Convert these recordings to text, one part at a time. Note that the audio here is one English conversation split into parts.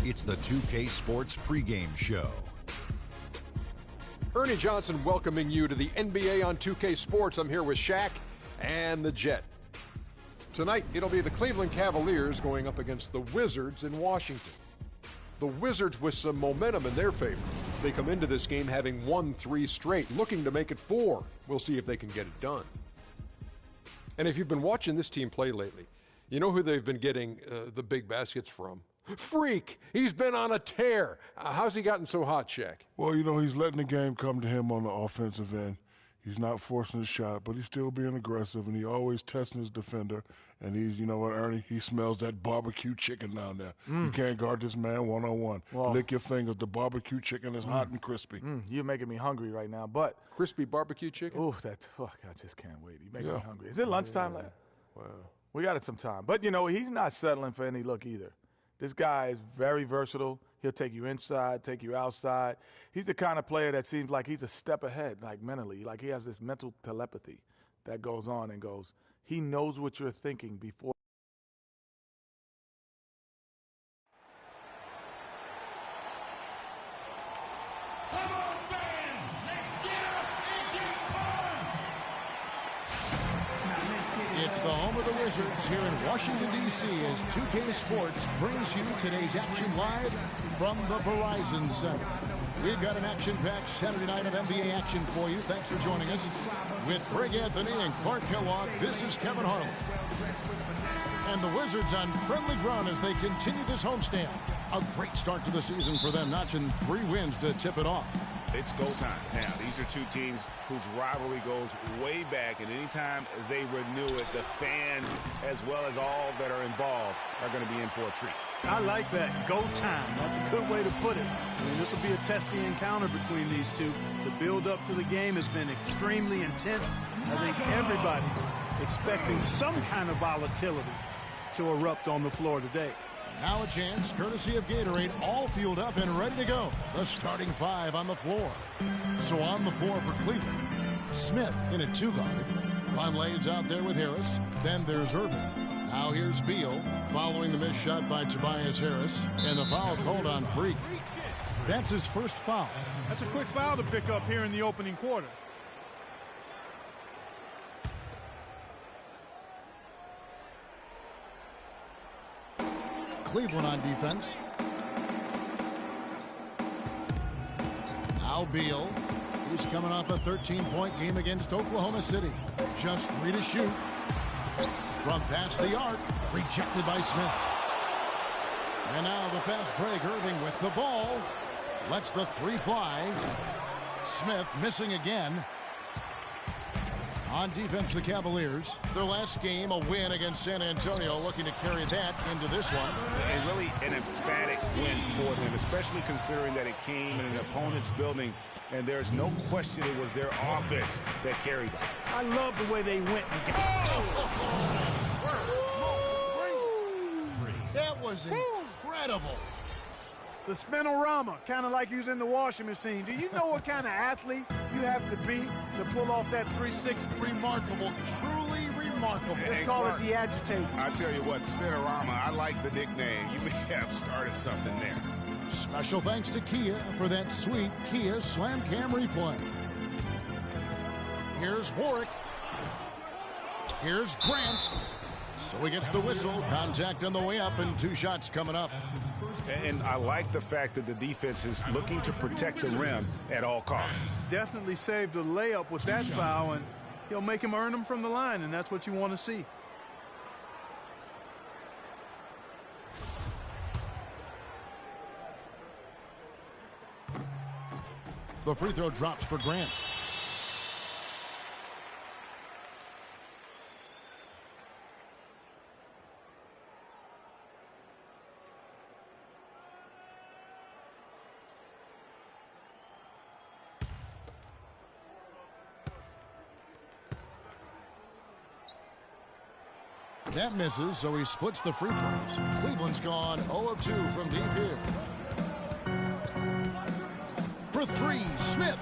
It's the 2K Sports pregame show. Ernie Johnson welcoming you to the NBA on 2K Sports. I'm here with Shaq and the Jet. Tonight, it'll be the Cleveland Cavaliers going up against the Wizards in Washington. The Wizards with some momentum in their favor. They come into this game having won 3 straight, looking to make it 4. We'll see if they can get it done. And if you've been watching this team play lately, you know who they've been getting the big baskets from? Freak! He's been on a tear. How's he gotten so hot, Shaq? Well, you know, he's letting the game come to him on the offensive end. He's not forcing his shot, but he's still being aggressive, and he always testing his defender. And he's, you know what, Ernie? He smells that barbecue chicken down there. You can't guard this man one-on-one. Well, lick your fingers. The barbecue chicken is hot and crispy. You're making me hungry right now, but... Crispy barbecue chicken? Ooh, I just can't wait. You're making me hungry. Is it lunchtime? Wow. We got it some time. But, you know, he's not settling for any look either. This guy is very versatile. He'll take you inside, take you outside. He's the kind of player that seems like he's a step ahead, like mentally. Like he has this mental telepathy that goes on and goes. He knows what you're thinking before. Come on, fans! Let's get up and get pumped! It's the home of the Wizards here in Washington, D.C. as 2K Sports brings you today's action live from the Verizon Center. We've got an action-packed Saturday night of NBA action for you. Thanks for joining us. With Greg Anthony and Clark Kellogg, this is Kevin Harlan. And the Wizards on friendly ground as they continue this homestand. A great start to the season for them, notching 3 wins to tip it off. It's go time. Now, these are 2 teams whose rivalry goes way back, and anytime they renew it, the fans, as well as all that are involved, are going to be in for a treat. I like that. Go time. That's a good way to put it. I mean, this will be a testy encounter between these two. The build-up to the game has been extremely intense. I think everybody's expecting some kind of volatility to erupt on the floor today. Now a chance, courtesy of Gatorade, all fueled up and ready to go. The starting 5 on the floor. So on the floor for Cleveland, Smith in a 2-guard. Vonleh's out there with Harris. Then there's Irving. Now here's Beal, following the missed shot by Tobias Harris. And the foul called on Freak. That's his first foul. That's a quick foul to pick up here in the opening quarter. Cleveland on defense. Now Beal. He's coming off a 13-point game against Oklahoma City. Just 3 to shoot. From past the arc. Rejected by Smith. And now the fast break. Irving with the ball. Lets the 3 fly. Smith missing again. On defense, the Cavaliers. Their last game, a win against San Antonio, looking to carry that into this one. And really an emphatic win for them, especially considering that it came in an opponent's building, and there's no question it was their offense that carried them. I love the way they went and got That was incredible. the spinorama, kind of like you was in the washing machine. Do you know what kind of athlete you have to be to pull off that 360? Remarkable, truly remarkable. Let's call it the agitator. I tell you what, Spinorama, I like the nickname. You may have started something there. Special thanks to Kia for that sweet Kia Slam Cam replay. Here's Warwick. Here's Grant. So he gets the whistle. Contact on the way up and 2 shots coming up. And I like the fact that the defense is looking to protect the rim at all costs. Definitely saved a layup with that foul, and he'll make him earn them from the line, and that's what you want to see. The free throw drops for Grant. That misses, so he splits the free throws. Cleveland's gone 0 of 2 from deep here. For 3, Smith.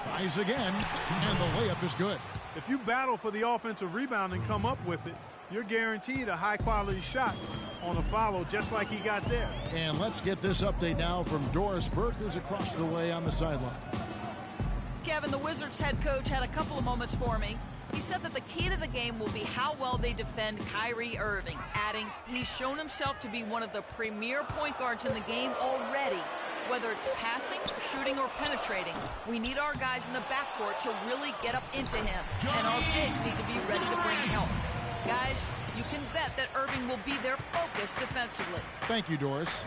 Tries again, and the layup is good. If you battle for the offensive rebound and come up with it, you're guaranteed a high-quality shot on a follow just like he got there. And let's get this update now from Doris Burke, who's across the way on the sideline. Kevin, the Wizards head coach had a couple of moments for me. He said that the key to the game will be how well they defend Kyrie Irving, adding he's shown himself to be one of the premier point guards in the game already. Whether it's passing, shooting, or penetrating, we need our guys in the backcourt to really get up into him, and our bigs need to be ready to bring help. Guys, you can bet that Irving will be their focus defensively. Thank you, Doris.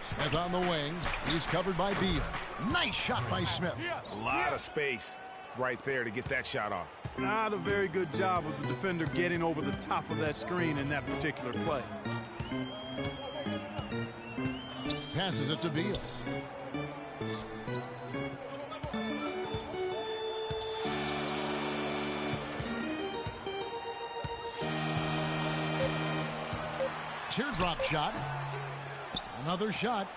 Smith on the wing. He's covered by Beal. Nice shot by Smith. A lot of space right there to get that shot off. Not a very good job of the defender getting over the top of that screen in that particular play. Passes it to Beal. Teardrop shot. Another shot.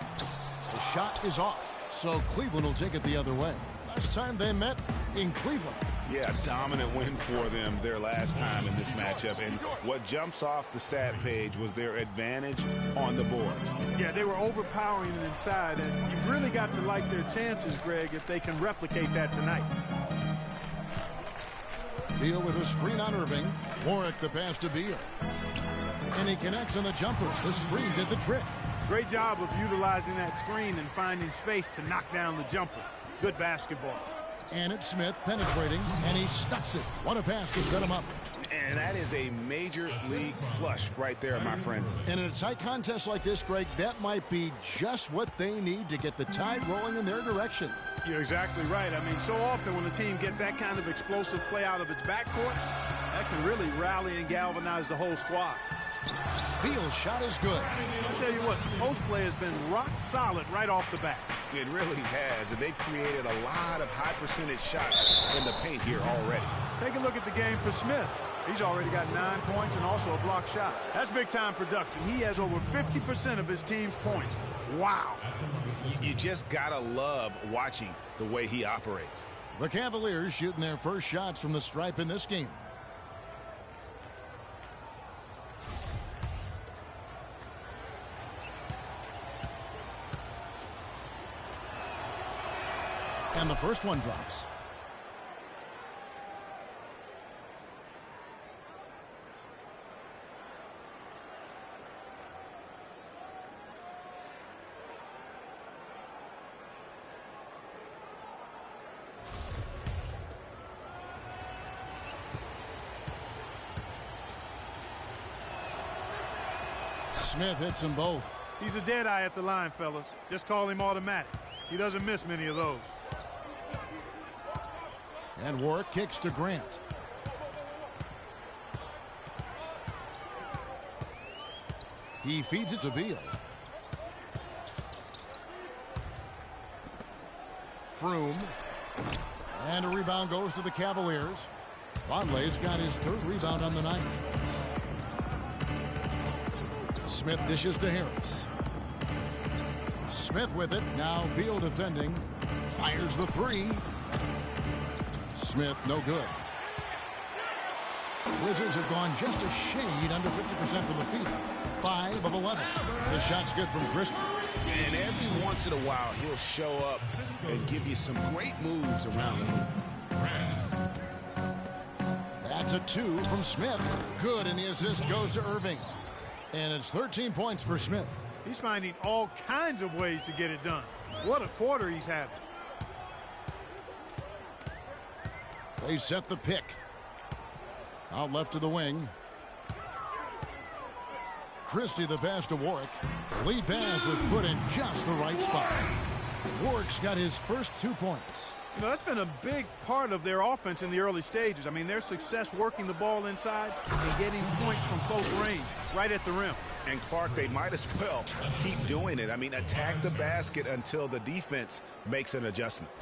The shot is off. So Cleveland will take it the other way. Last time they met in Cleveland. Yeah, a dominant win for them their last time in this matchup. And what jumps off the stat page was their advantage on the boards. Yeah, they were overpowering it inside, and you've really got to like their chances, Greg, if they can replicate that tonight. Beal with a screen on Irving. Warwick the pass to Beal. And he connects on the jumper. The screen did the trick. Great job of utilizing that screen and finding space to knock down the jumper. Good basketball. And it's Smith penetrating, and he stuffs it. What a pass to set him up. And that is a major league flush right there, my friends. And in a tight contest like this, Greg, that might be just what they need to get the tide rolling in their direction. You're exactly right. I mean, so often when a team gets that kind of explosive play out of its backcourt, that can really rally and galvanize the whole squad. Beal's shot is good. I'll tell you what, the post play has been rock solid right off the bat. It really has, and they've created a lot of high percentage shots in the paint here already. Take a look at the game for Smith. He's already got 9 points and also a block shot. That's big-time production. He has over 50% of his team's points. Wow. You just gotta love watching the way he operates. The Cavaliers shooting their first shots from the stripe in this game. And the first one drops. Smith hits them both. He's a dead eye at the line, fellas. Just call him automatic. He doesn't miss many of those. And Warwick kicks to Grant. He feeds it to Beal. Froome. And a rebound goes to the Cavaliers. Vonleh's got his third rebound on the night. Smith dishes to Harris. Smith with it. Now Beal defending. Fires the three. Smith, no good. Wizards have gone just a shade under 50% from the field. 5 of 11. The shot's good from Christie. And every once in a while, he'll show up and give you some great moves around the hoop. That's a 2 from Smith. Good, and the assist goes to Irving. And it's 13 points for Smith. He's finding all kinds of ways to get it done. What a quarter he's having. They set the pick. Out left to the wing. Christie the pass to Warwick. The lead pass was put in just the right spot. Warwick's got his first 2 points. You know, that's been a big part of their offense in the early stages. I mean, their success working the ball inside and getting points from close range, right at the rim. And Clark, they might as well keep doing it. I mean, attack the basket until the defense makes an adjustment.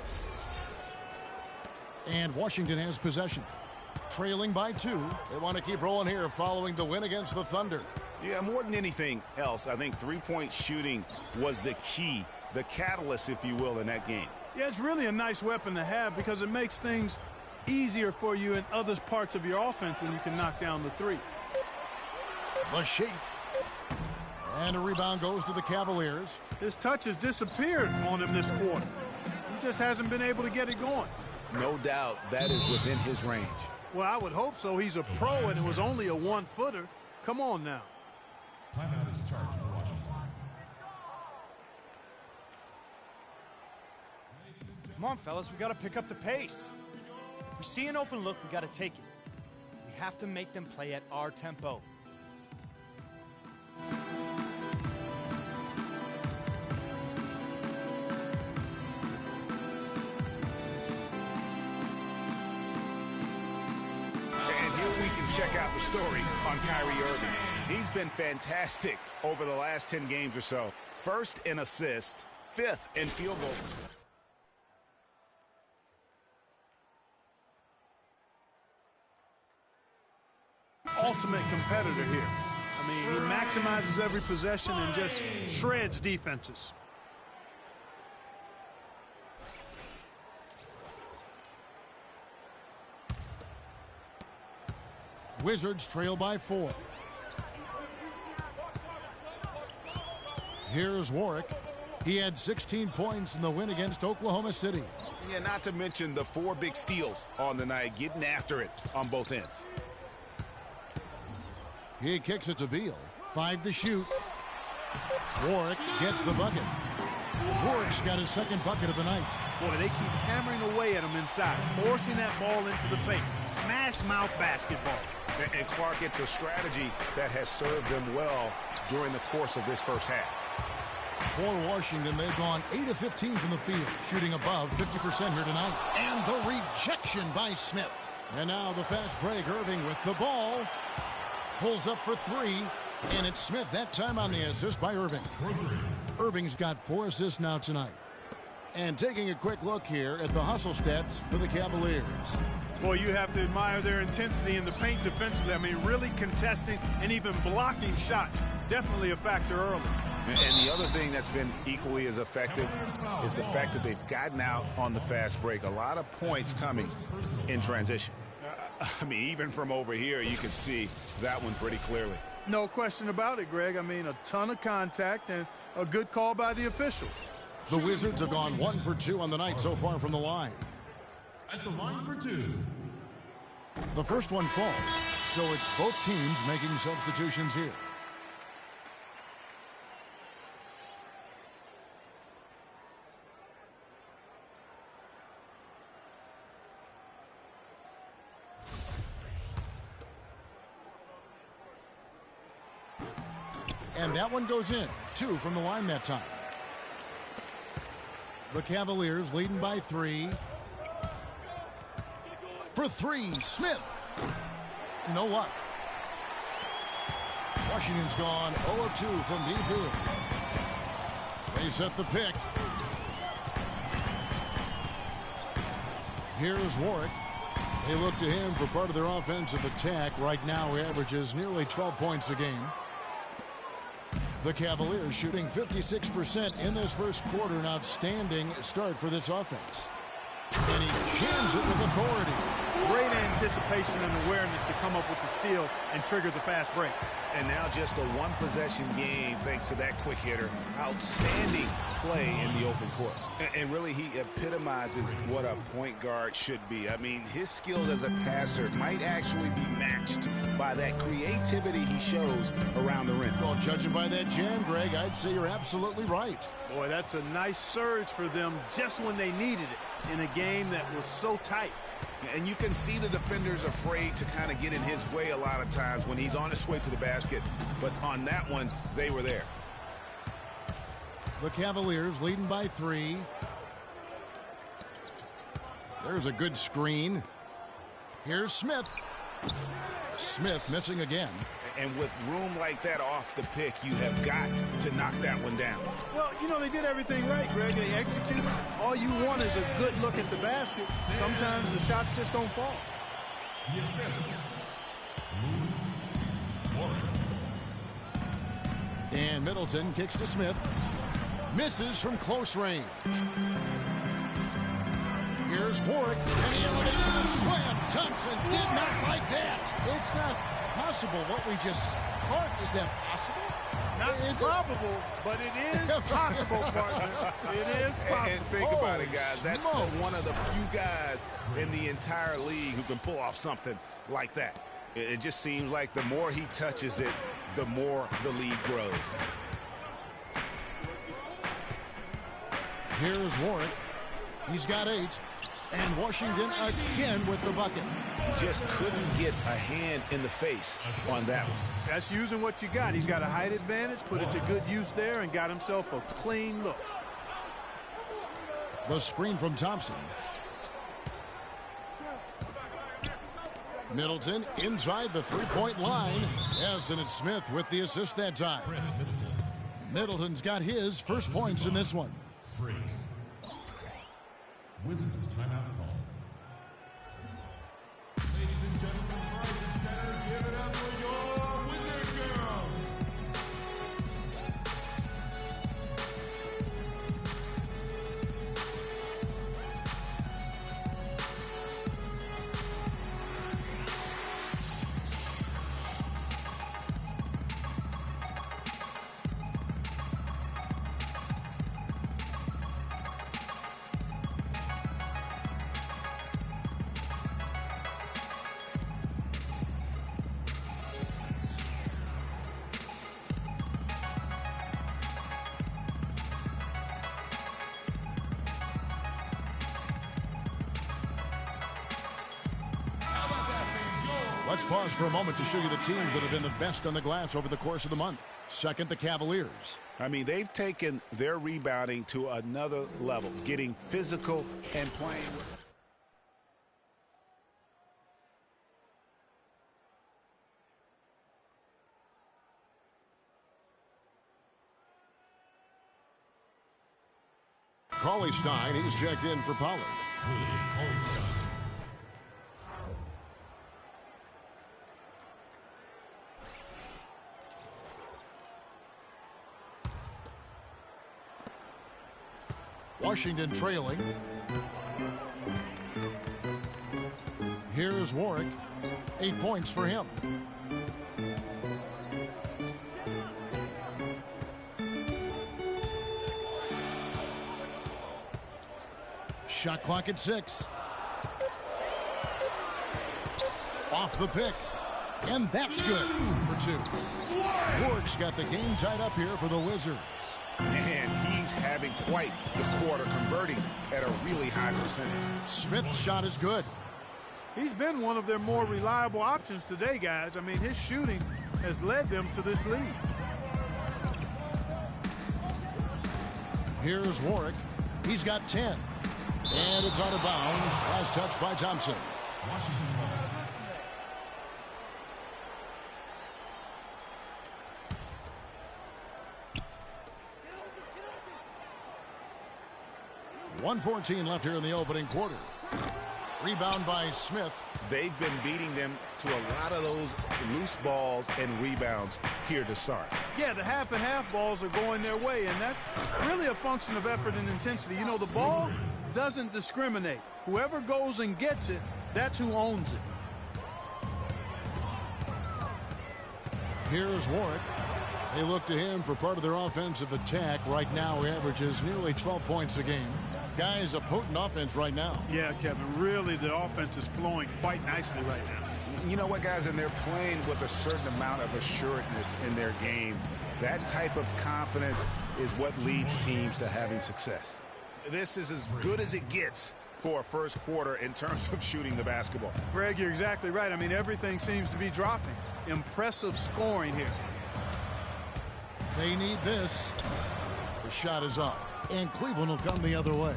And Washington has possession. Trailing by 2. They want to keep rolling here following the win against the Thunder. Yeah, more than anything else, I think three-point shooting was the key, the catalyst, if you will, in that game. Yeah, it's really a nice weapon to have because it makes things easier for you in other parts of your offense when you can knock down the three. The shake. And a rebound goes to the Cavaliers. His touch has disappeared on him this quarter. He just hasn't been able to get it going. No doubt that is within his range. Well, I would hope so. He's a pro, and it was only a one-footer. Come on now. Timeout is charged for Washington. Come on, fellas, we got to pick up the pace. If we see an open look, we got to take it. We have to make them play at our tempo. And here we can check out the story on Kyrie Irving. He's been fantastic over the last 10 games or so. First in assists, fifth in field goals. Ultimate competitor here. I mean, he maximizes every possession and just shreds defenses. Wizards trail by 4. Here's Warwick. He had 16 points in the win against Oklahoma City. Yeah, not to mention the 4 big steals on the night, getting after it on both ends. He kicks it to Beal. 5 to shoot. Warwick gets the bucket. Warwick's got his second bucket of the night. Boy, they keep hammering away at him inside, forcing that ball into the paint. Smash mouth basketball. And Clark, it's a strategy that has served them well during the course of this first half. For Washington, they've gone 8 of 15 from the field, shooting above 50% here tonight. And the rejection by Smith. And now the fast break. Irving with the ball. Pulls up for 3. And it's Smith that time on the assist by Irving. Irving's got 4 assists now tonight. And taking a quick look here at the hustle stats for the Cavaliers. Boy, you have to admire their intensity in the paint defensively. I mean, really contesting and even blocking shots. Definitely a factor early. And the other thing that's been equally as effective is the fact that they've gotten out on the fast break. A lot of points coming in transition. I mean, even from over here, you can see that one pretty clearly. No question about it, Greg. I mean, a ton of contact and a good call by the official. The Wizards have gone 1 for 2 on the night so far from the line. At the line for 2. The first one falls, so it's both teams making substitutions here. And that one goes in. 2 from the line that time. The Cavaliers leading by 3. For 3, Smith. No luck. Washington's gone 0 of 2 from deep here. They set the pick. Here's Warwick. They look to him for part of their offensive attack. Right now, he averages nearly 12 points a game. The Cavaliers shooting 56% in this first quarter. An outstanding start for this offense. And he jams it with authority. Great anticipation and awareness to come up with the steal and trigger the fast break. And now just a one-possession game thanks to that quick hitter. Outstanding play in the open court. And really, he epitomizes what a point guard should be. I mean, his skills as a passer might actually be matched by that creativity he shows around the rim. Well, judging by that jam, Greg, I'd say you're absolutely right. Boy, that's a nice surge for them just when they needed it in a game that was so tight. And you can see the defenders afraid to kind of get in his way a lot of times when he's on his way to the basket. But on that one, they were there. The Cavaliers leading by 3. There's a good screen. Here's Smith. Smith missing again. And with room like that off the pick, you have got to knock that one down. Well, you know, they did everything right, Greg. They executed. All you want is a good look at the basket. Sometimes the shots just don't fall. And Middleton kicks to Smith. Misses from close range. Here's Warwick, and he elevates with a slam. Thompson did not like that. It's not possible what we just caught. Is that possible? Not probable, but it is possible, partner. It is possible. And think about it, guys. That's one of the few guys in the entire league who can pull off something like that. It just seems like the more he touches it, the more the lead grows. Here's Warwick. He's got 8. And Washington again with the bucket. Just couldn't get a hand in the face on that one. That's using what you got. He's got a height advantage, put it to good use there, and got himself a clean look. The screen from Thompson. Middleton inside the three-point line. Yes, and it's Smith with the assist that time. Middleton's got his first points in this one. Freak. Wizards timeout called. Ladies and gentlemen, Verizon Center, give it up for your Wizard Girls. Let's pause for a moment to show you the teams that have been the best on the glass over the course of the month. Second, the Cavaliers. I mean, they've taken their rebounding to another level, getting physical and playing with. Cauley Stein, he's checked in for Pollard. Washington trailing. Here's Warwick. 8 points for him. Shot clock at 6. Off the pick. And that's good for 2. Warwick's got the game tied up here for the Wizards. And he's having quite the quarter, converting at a really high percentage. Smith's shot is good. He's been one of their more reliable options today, guys. I mean, his shooting has led them to this lead. Here's Warwick. He's got 10. And it's out of bounds. Last touch by Thompson. Washington. 1:14 left here in the opening quarter. Rebound by Smith. They've been beating them to a lot of those loose balls and rebounds here to start. Yeah, the half and half balls are going their way, and that's really a function of effort and intensity. You know, the ball doesn't discriminate. Whoever goes and gets it, that's who owns it. Here's Warwick. They look to him for part of their offensive attack. Right now, he averages nearly 12 points a game. Guys, a potent offense right now. Yeah, Kevin, really the offense is flowing quite nicely right now. You know what, guys, and they're playing with a certain amount of assuredness in their game. That type of confidence is what leads teams to having success. This is as good as it gets for a first quarter in terms of shooting the basketball. Greg, you're exactly right. I mean, everything seems to be dropping. Impressive scoring here. They need this. The shot is off, and Cleveland will come the other way.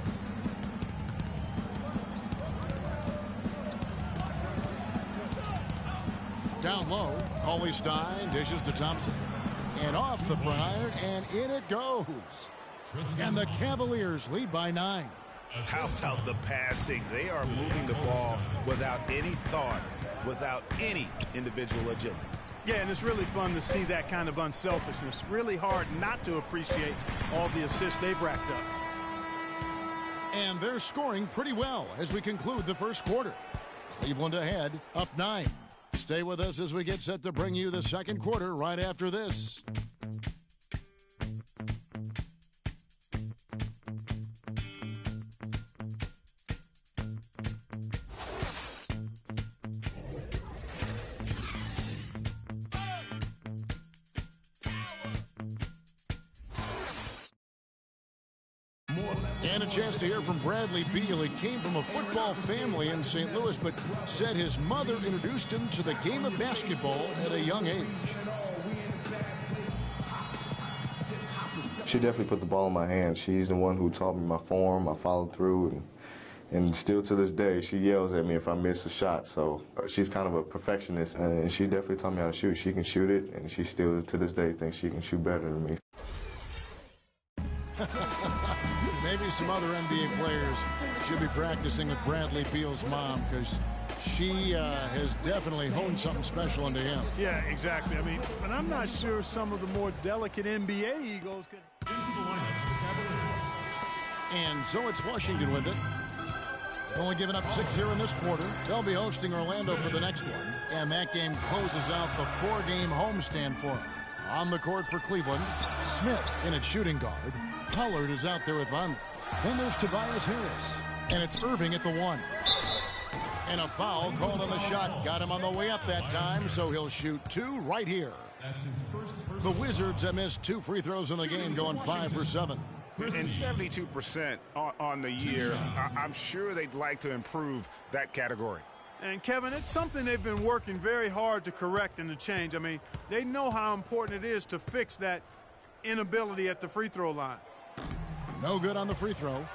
Down low, Cauley Stein dishes to Thompson. And off the prior, and in it goes. And the Cavaliers lead by 9. How about the passing? They are moving the ball without any thought, without any individual agendas. Yeah, and it's really fun to see that kind of unselfishness. Really hard not to appreciate all the assists they've racked up. And they're scoring pretty well as we conclude the first quarter. Cleveland ahead, up 9. Stay with us as we get set to bring you the second quarter right after this. And a chance to hear from Bradley Beal. He came from a football family in St. Louis, but said his mother introduced him to the game of basketball at a young age. She definitely put the ball in my hand. She's the one who taught me my form, I followed through, and still to this day, she yells at me if I miss a shot. So she's kind of a perfectionist, and she definitely taught me how to shoot. She can shoot it, and she still to this day thinks she can shoot better than me. Maybe some other NBA players should be practicing with Bradley Beal's mom, because she has definitely honed something special into him. Yeah, exactly. I mean, but I'm not sure some of the more delicate NBA Eagles could. And so it's Washington with it. They've only given up 6 here in this quarter. They'll be hosting Orlando for the next one. And that game closes out the 4-game homestand for them. On the court for Cleveland, Smith in at shooting guard. Pollard is out there with Von. Then there's Tobias Harris. And it's Irving at the 1. And a foul called on the shot. Got him on the way up that time, so he'll shoot 2 right here. The Wizards have missed 2 free throws in the game, going 5 for 7. And 72% on the year. I'm sure they'd like to improve that category. And, Kevin, it's something they've been working very hard to correct and to change. I mean, they know how important it is to fix that inability at the free throw line. No good on the free throw.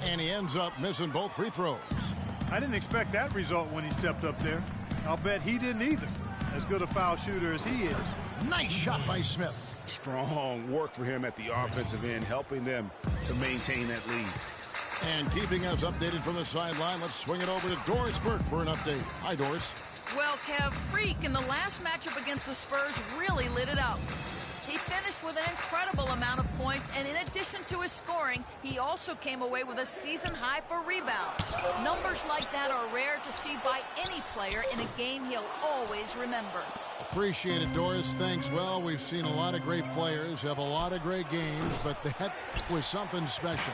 And he ends up missing both free throws. I didn't expect that result when he stepped up there. I'll bet he didn't either. As good a foul shooter as he is. Nice shot by Smith. Strong work for him at the offensive end, helping them to maintain that lead. And keeping us updated from the sideline, let's swing it over to Doris Burke for an update. Hi, Doris. Well, Kev, Freak in the last matchup against the Spurs really lit it up. He finished with an incredible amount of points, and in addition to his scoring, he also came away with a season high for rebounds. Numbers like that are rare to see by any player in a game he'll always remember. Appreciate it, Doris. Thanks. Well, we've seen a lot of great players have a lot of great games, but that was something special.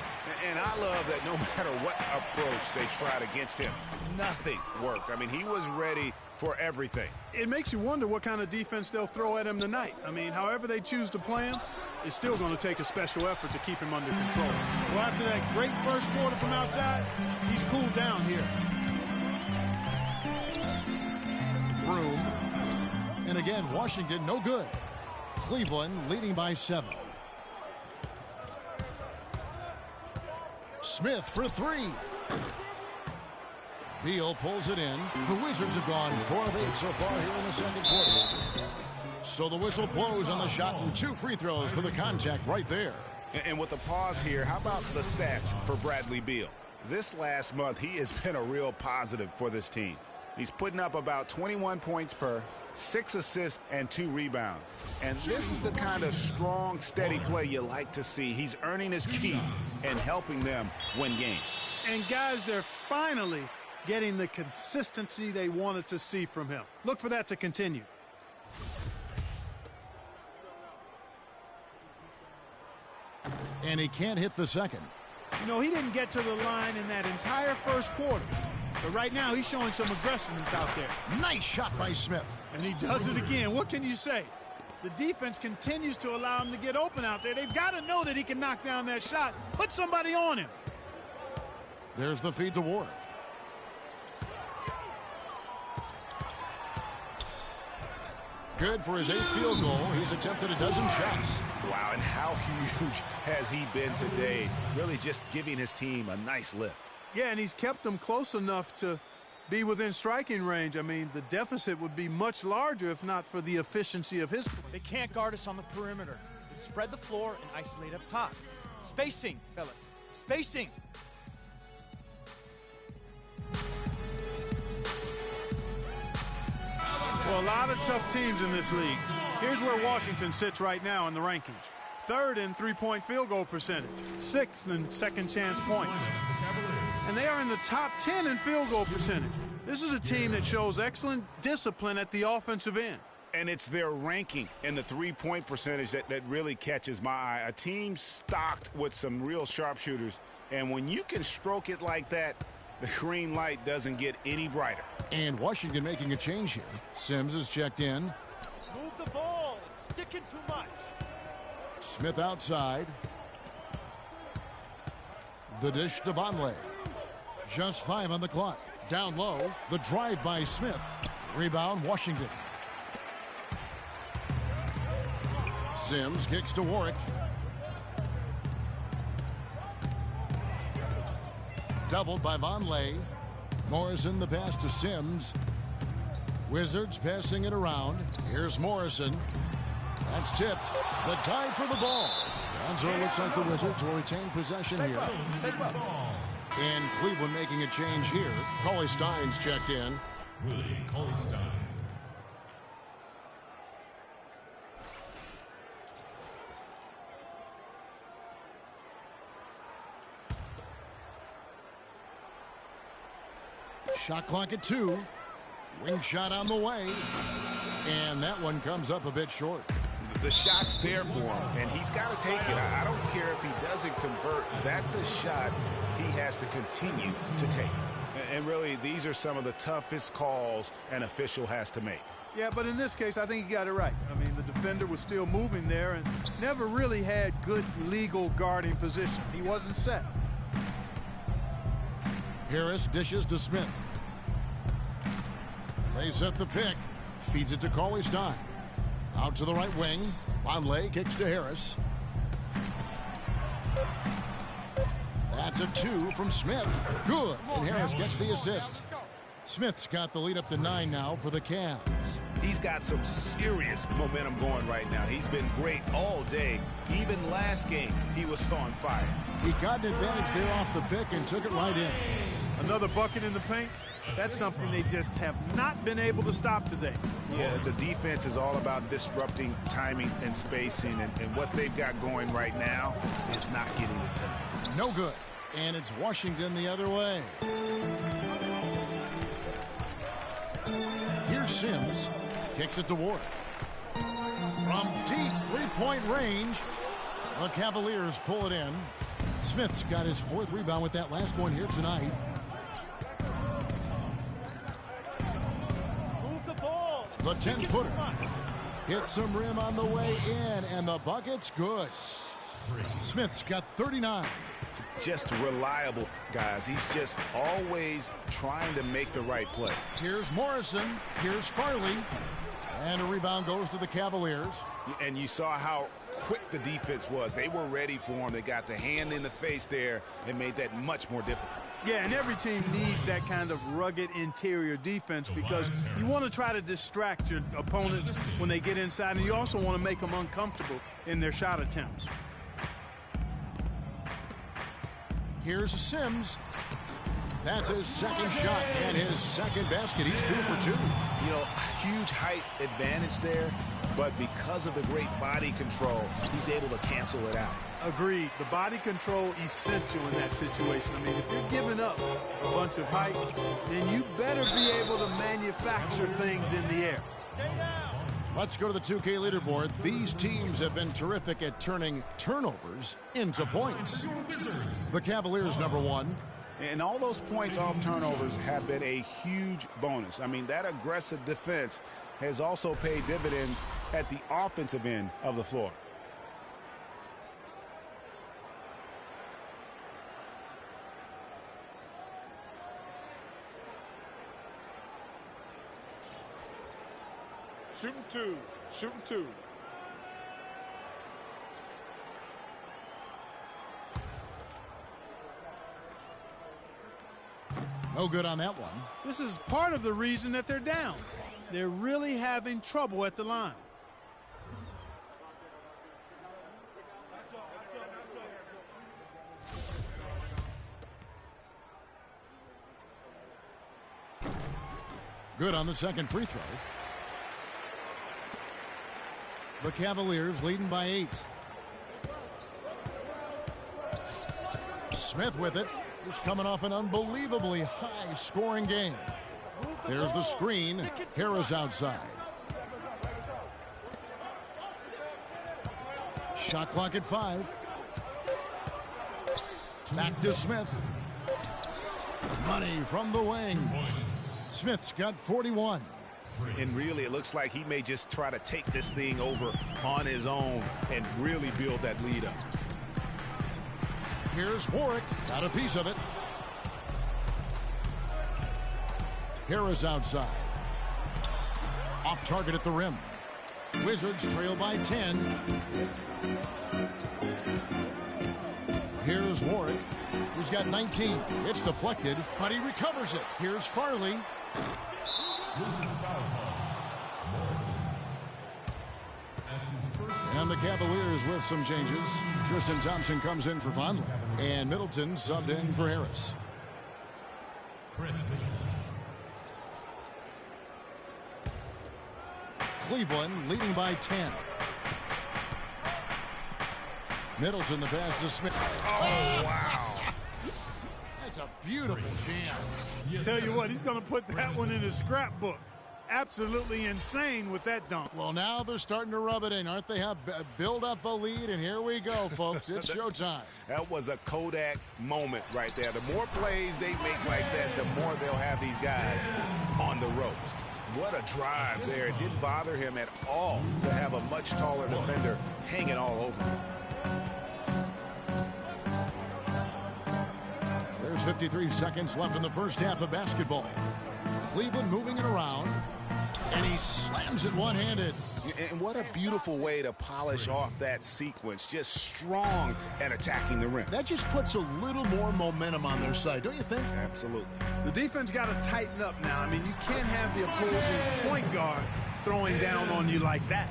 And I love that no matter what approach they tried against him, nothing worked. I mean, he was ready for everything. It makes you wonder what kind of defense they'll throw at him tonight. I mean, however they choose to play him, it's still going to take a special effort to keep him under control. Well, after that great first quarter from outside, he's cooled down here. Froome. And again, Washington no good. Cleveland leading by 7. Smith for 3. Beal pulls it in. The Wizards have gone 4 of 8 so far here in the second quarter. So the whistle blows on the shot and 2 free throws for the contact right there. And with the pause here, how about the stats for Bradley Beal? This last month, he has been a real positive for this team. He's putting up about 21 points per, 6 assists, and 2 rebounds. And this is the kind of strong, steady play you like to see. He's earning his keep and helping them win games. And guys, they're finally getting the consistency they wanted to see from him. Look for that to continue. And he can't hit the second. You know, he didn't get to the line in that entire first quarter. But right now, he's showing some aggressiveness out there. Nice shot by Smith. And he does it again. What can you say? The defense continues to allow him to get open out there. They've got to know that he can knock down that shot. Put somebody on him. There's the feed to Warwick. Good for his 8th field goal. He's attempted a dozen shots. Wow, and how huge has he been today? Really just giving his team a nice lift. Yeah, and he's kept them close enough to be within striking range. I mean, the deficit would be much larger if not for the efficiency of his play. They can't guard us on the perimeter. Spread the floor and isolate up top. Spacing, fellas. Spacing. Well, a lot of tough teams in this league. Here's where Washington sits right now in the rankings. 3rd in three-point field goal percentage, 6th in second chance points. And they are in the top 10 in field goal percentage. This is a team that shows excellent discipline at the offensive end. And it's their ranking in the three-point percentage that really catches my eye. A team stocked with some real sharpshooters. And when you can stroke it like that, the green light doesn't get any brighter. And Washington making a change here. Sims is checked in. Move the ball. It's sticking too much. Smith outside. The dish to Vonleh. Just 5 on the clock. Down low. The drive by Smith. Rebound Washington. Sims kicks to Warwick. Doubled by Vonleh. Morrison the pass to Sims. Wizards passing it around. Here's Morrison. That's tipped. The dive for the ball. And so it looks like the Wizards will retain possession here. And Cleveland making a change here. Cauley Stein's checked in. Willie Cauley-Stein. Shot clock at 2. Wing shot on the way. And that one comes up a bit short. The shot's there for him, and he's got to take it. I don't care if he doesn't convert. That's a shot he has to continue to take. And really, these are some of the toughest calls an official has to make. Yeah, but in this case, I think he got it right. I mean, the defender was still moving there and never really had good legal guarding position. He wasn't set. Harris dishes to Smith. They set the pick. Feeds it to Cauley Stein. Out to the right wing. Vonleh kicks to Harris. That's a 2 from Smith. Good. And Harris gets the assist. Smith's got the lead up to 9 now for the Cavs. He's got some serious momentum going right now. He's been great all day. Even last game, he was on fire. He got an advantage there off the pick and took it right in. Another bucket in the paint. That's something they just have not been able to stop today. Yeah, the defense is all about disrupting timing and spacing, and what they've got going right now is not getting it done. No good. And it's Washington the other way. Here's Sims. Kicks it to Ward. From deep three-point range, the Cavaliers pull it in. Smith's got his 4th rebound with that last one here tonight. The 10-footer hits some rim on the way in, and the bucket's good. Smith's got 39. Just reliable, guys. He's just always trying to make the right play. Here's Morrison. Here's Farley. And a rebound goes to the Cavaliers. And you saw how quick the defense was. They were ready for him. They got the hand in the face there and made that much more difficult. Yeah, and every team needs that kind of rugged interior defense because you want to try to distract your opponents when they get inside, and you also want to make them uncomfortable in their shot attempts. Here's Sims. That's his second shot and his second basket. He's 2 for 2. You know, huge height advantage there, but because of the great body control, he's able to cancel it out. Agreed. The body control essential in that situation. I mean, if you're giving up a bunch of height, then you better be able to manufacture things in the air. Let's go to the 2K leaderboard. These teams have been terrific at turning turnovers into points. The Cavaliers #1. And all those points off turnovers have been a huge bonus. I mean, that aggressive defense has also paid dividends at the offensive end of the floor. Shooting 2. Shooting 2. No good on that one. This is part of the reason that they're down. They're really having trouble at the line. Good on the second free throw. The Cavaliers leading by 8. Smith with it. He's coming off an unbelievably high-scoring game. There's the screen. Harris outside. Shot clock at 5. Back to Smith. Money from the wing. Smith's got 41. And really, it looks like he may just try to take this thing over on his own and really build that lead up. Here's Warwick. Got a piece of it. Harris outside. Off target at the rim. Wizards trail by 10. Here's Warwick. He's got 19. It's deflected, but he recovers it. Here's Farley. And the Cavaliers with some changes. Tristan Thompson comes in for Vonleh. And Middleton subbed in for Harris. Cleveland leading by 10. Middleton the pass to Smith. Oh, wow. That's a beautiful jam. Tell you what, he's going to put that one in his scrapbook. Absolutely insane with that dunk. Well, now they're starting to rub it in, aren't they? Have build up a lead, and here we go, folks. It's showtime. That was a Kodak moment right there. The more plays they make like that, the more they'll have these guys on the ropes. What a drive there. It didn't bother him at all to have a much taller defender hanging all over him. There's 53 seconds left in the first half of basketball. Cleveland moving it around, and he slams it one-handed. And what a beautiful way to polish off that sequence. Just strong at attacking the rim. That just puts a little more momentum on their side, don't you think? Absolutely. The defense got to tighten up now. I mean, you can't have the opposing point guard throwing down on you like that.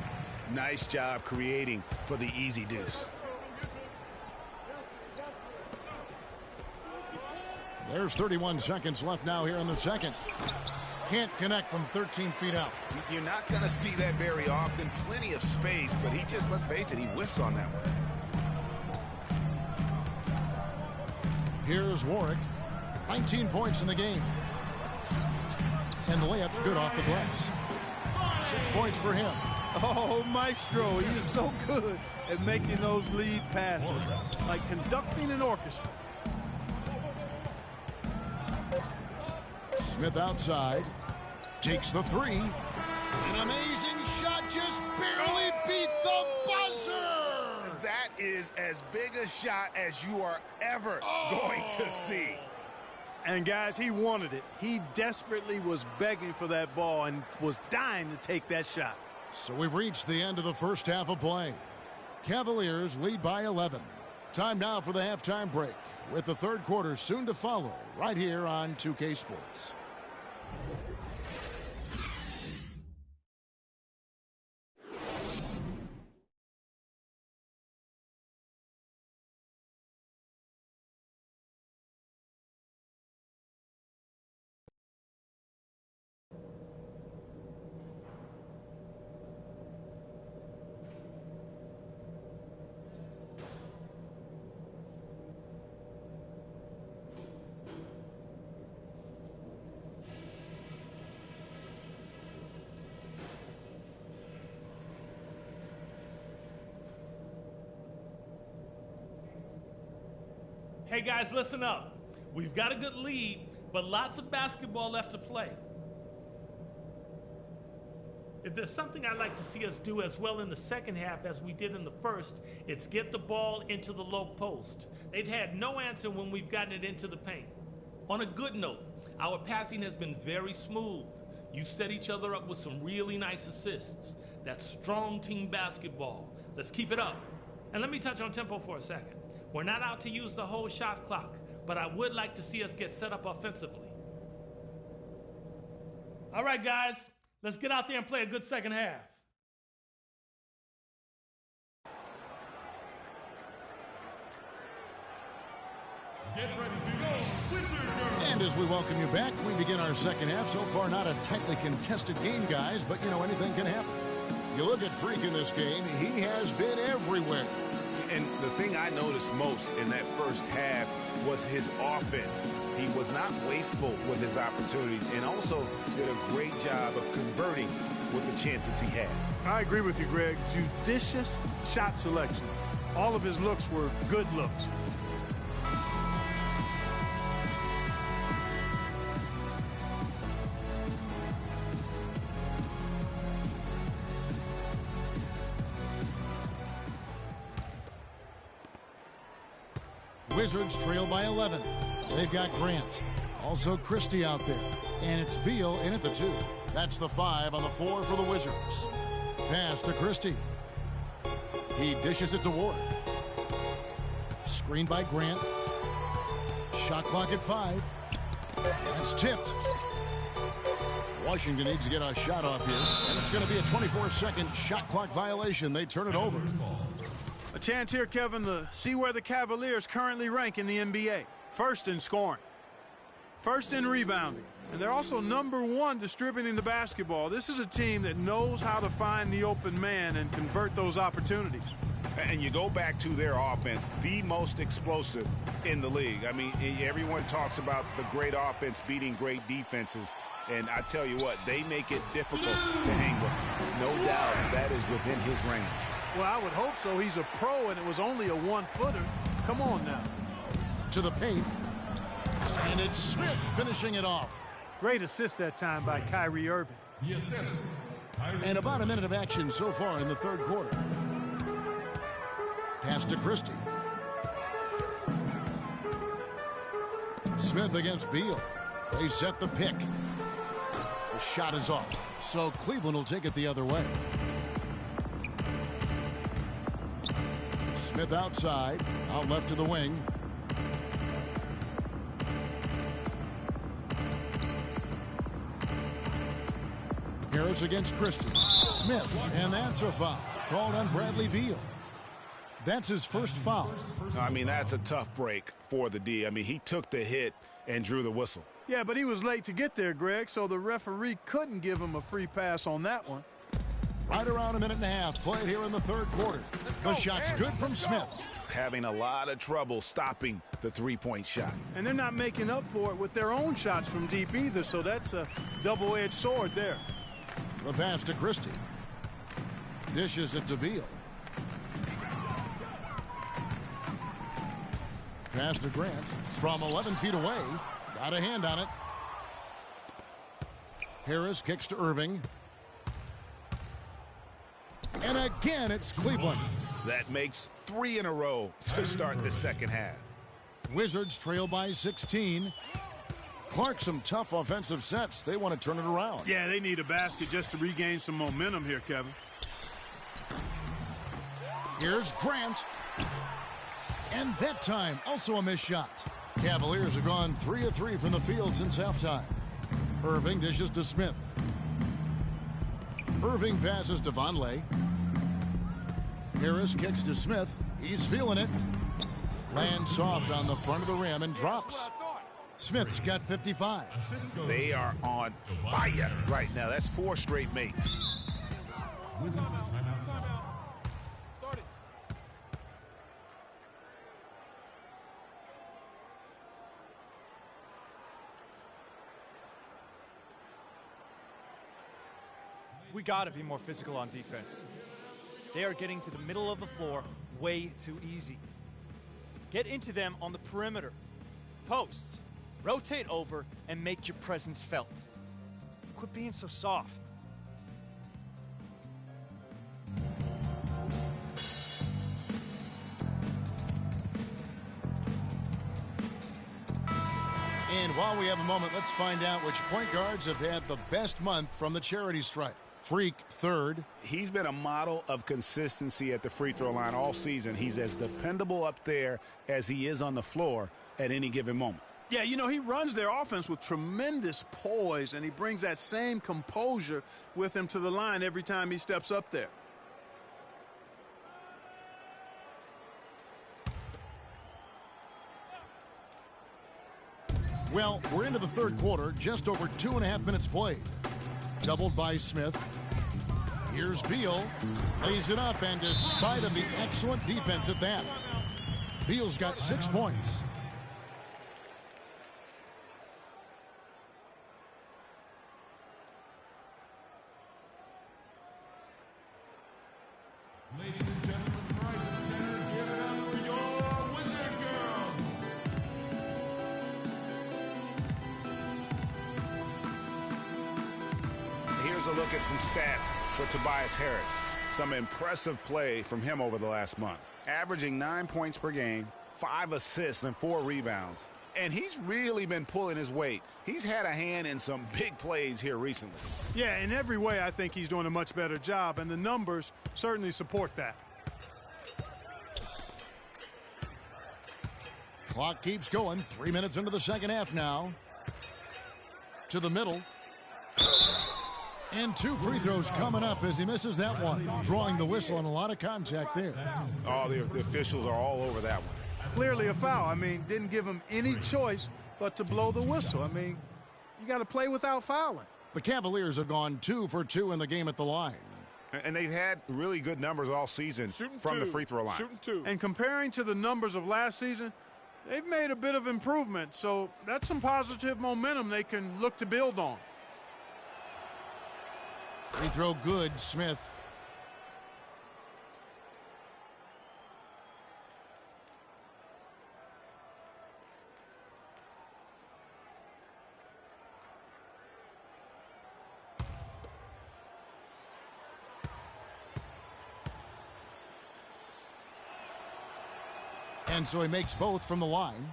Nice job creating for the easy deuce. There's 31 seconds left now here in the second. Can't connect from 13 feet out. You're not going to see that very often. Plenty of space, but he just, let's face it, he whiffs on that one. Here's Warwick. 19 points in the game. And the layup's good off the glass. 6 points for him. Oh, Maestro, he is so good at making those lead passes, like conducting an orchestra. Smith outside. Takes the three. An amazing shot, just barely beat the buzzer. That is as big a shot as you are ever going to see. And guys, he wanted it. He desperately was begging for that ball and was dying to take that shot. So we've reached the end of the first half of play. Cavaliers lead by 11. Time now for the halftime break, with the third quarter soon to follow right here on 2K Sports. Hey guys, listen up. We've got a good lead, but lots of basketball left to play. If there's something I'd like to see us do as well in the second half as we did in the first, it's get the ball into the low post. They've had no answer when we've gotten it into the paint. On a good note, our passing has been very smooth. You set each other up with some really nice assists. That's strong team basketball. Let's keep it up. And let me touch on tempo for a second. We're not out to use the whole shot clock, but I would like to see us get set up offensively. All right, guys, let's get out there and play a good second half. And as we welcome you back, we begin our second half. So far, not a tightly contested game, guys, but, you know, anything can happen. You look at Freak in this game, he has been everywhere. And the thing I noticed most in that first half was his offense. He was not wasteful with his opportunities and also did a great job of converting with the chances he had. I agree with you, Greg. Judicious shot selection. All of his looks were good looks. Wizards trail by 11. They've got Grant. Also Christie out there. And it's Beal in at the 2. That's the 5 on the 4 for the Wizards. Pass to Christie. He dishes it to Ward. Screened by Grant. Shot clock at 5. That's tipped. Washington needs to get a shot off here. And it's going to be a 24-second shot clock violation. They turn it over. A chance here, Kevin, to see where the Cavaliers currently rank in the NBA. First in scoring. First in rebounding. And they're also #1 distributing the basketball. This is a team that knows how to find the open man and convert those opportunities. And you go back to their offense, the most explosive in the league. I mean, everyone talks about the great offense beating great defenses. And I tell you what, they make it difficult to hang with. No doubt that is within his range. Well, I would hope so. He's a pro, and it was only a 1-footer. Come on now. To the paint. And it's Smith finishing it off. Great assist that time by Kyrie Irving. And about a minute of action so far in the third quarter. Pass to Christie. Smith against Beal. They set the pick. The shot is off. So Cleveland will take it the other way. Smith outside. Out left to the wing. Harris against Christie. Smith, and that's a foul. Called on Bradley Beal. That's his first foul. I mean, that's a tough break for the D. I mean, he took the hit and drew the whistle. Yeah, but he was late to get there, Greg, so the referee couldn't give him a free pass on that one. Right around a minute and a half played here in the third quarter. The shot's good from Smith. Having a lot of trouble stopping the three-point shot. And they're not making up for it with their own shots from deep either, so that's a double-edged sword there. The pass to Christie. Dishes it to Beal. Pass to Grant from 11 feet away. Got a hand on it. Harris kicks to Irving. And again, it's Cleveland. That makes 3 in a row to start the second half. Wizards trail by 16. Clark, some tough offensive sets. They want to turn it around. Yeah, they need a basket just to regain some momentum here, Kevin. Here's Grant. And that time, also a missed shot. Cavaliers have gone 3 of 3 from the field since halftime. Irving dishes to Smith. Irving passes to Vonleh. Harris kicks to Smith. He's feeling it. Lands soft on the front of the rim and drops. Smith's got 55. They are on fire right now. That's 4 straight makes. We got to be more physical on defense. They are getting to the middle of the floor way too easy. Get into them on the perimeter. Posts. Rotate over and make your presence felt. Quit being so soft. And while we have a moment, let's find out which point guards have had the best month from the charity stripe. Freak, third. He's been a model of consistency at the free throw line all season. He's as dependable up there as he is on the floor at any given moment. Yeah, you know, he runs their offense with tremendous poise, and he brings that same composure with him to the line every time he steps up there. Well, we're into the third quarter, just over 2.5 minutes played. Doubled by Smith. Here's Beal. Lays it up, and despite of the excellent defense at that, Beal's got 6 points. Ladies and gentlemen, Verizon Center, give it up for your Wizard Girls. Here's a look at some stats for Tobias Harris. Some impressive play from him over the last month. Averaging 9 points per game, 5 assists, and 4 rebounds. And he's really been pulling his weight. He's had a hand in some big plays here recently. Yeah, in every way, I think he's doing a much better job, and the numbers certainly support that. Clock keeps going. 3 minutes into the second half now. To the middle. And 2 free throws coming up as he misses that one. Drawing the whistle and a lot of contact there. Oh, the officials are all over that one. Clearly a foul. I mean, didn't give him any choice but to blow the whistle. I mean, you got to play without fouling. The Cavaliers have gone 2 for 2 in the game at the line. And they've had really good numbers all season from the free throw line. And comparing to the numbers of last season, they've made a bit of improvement. So that's some positive momentum they can look to build on. Free throw good, Smith. And so he makes both from the line.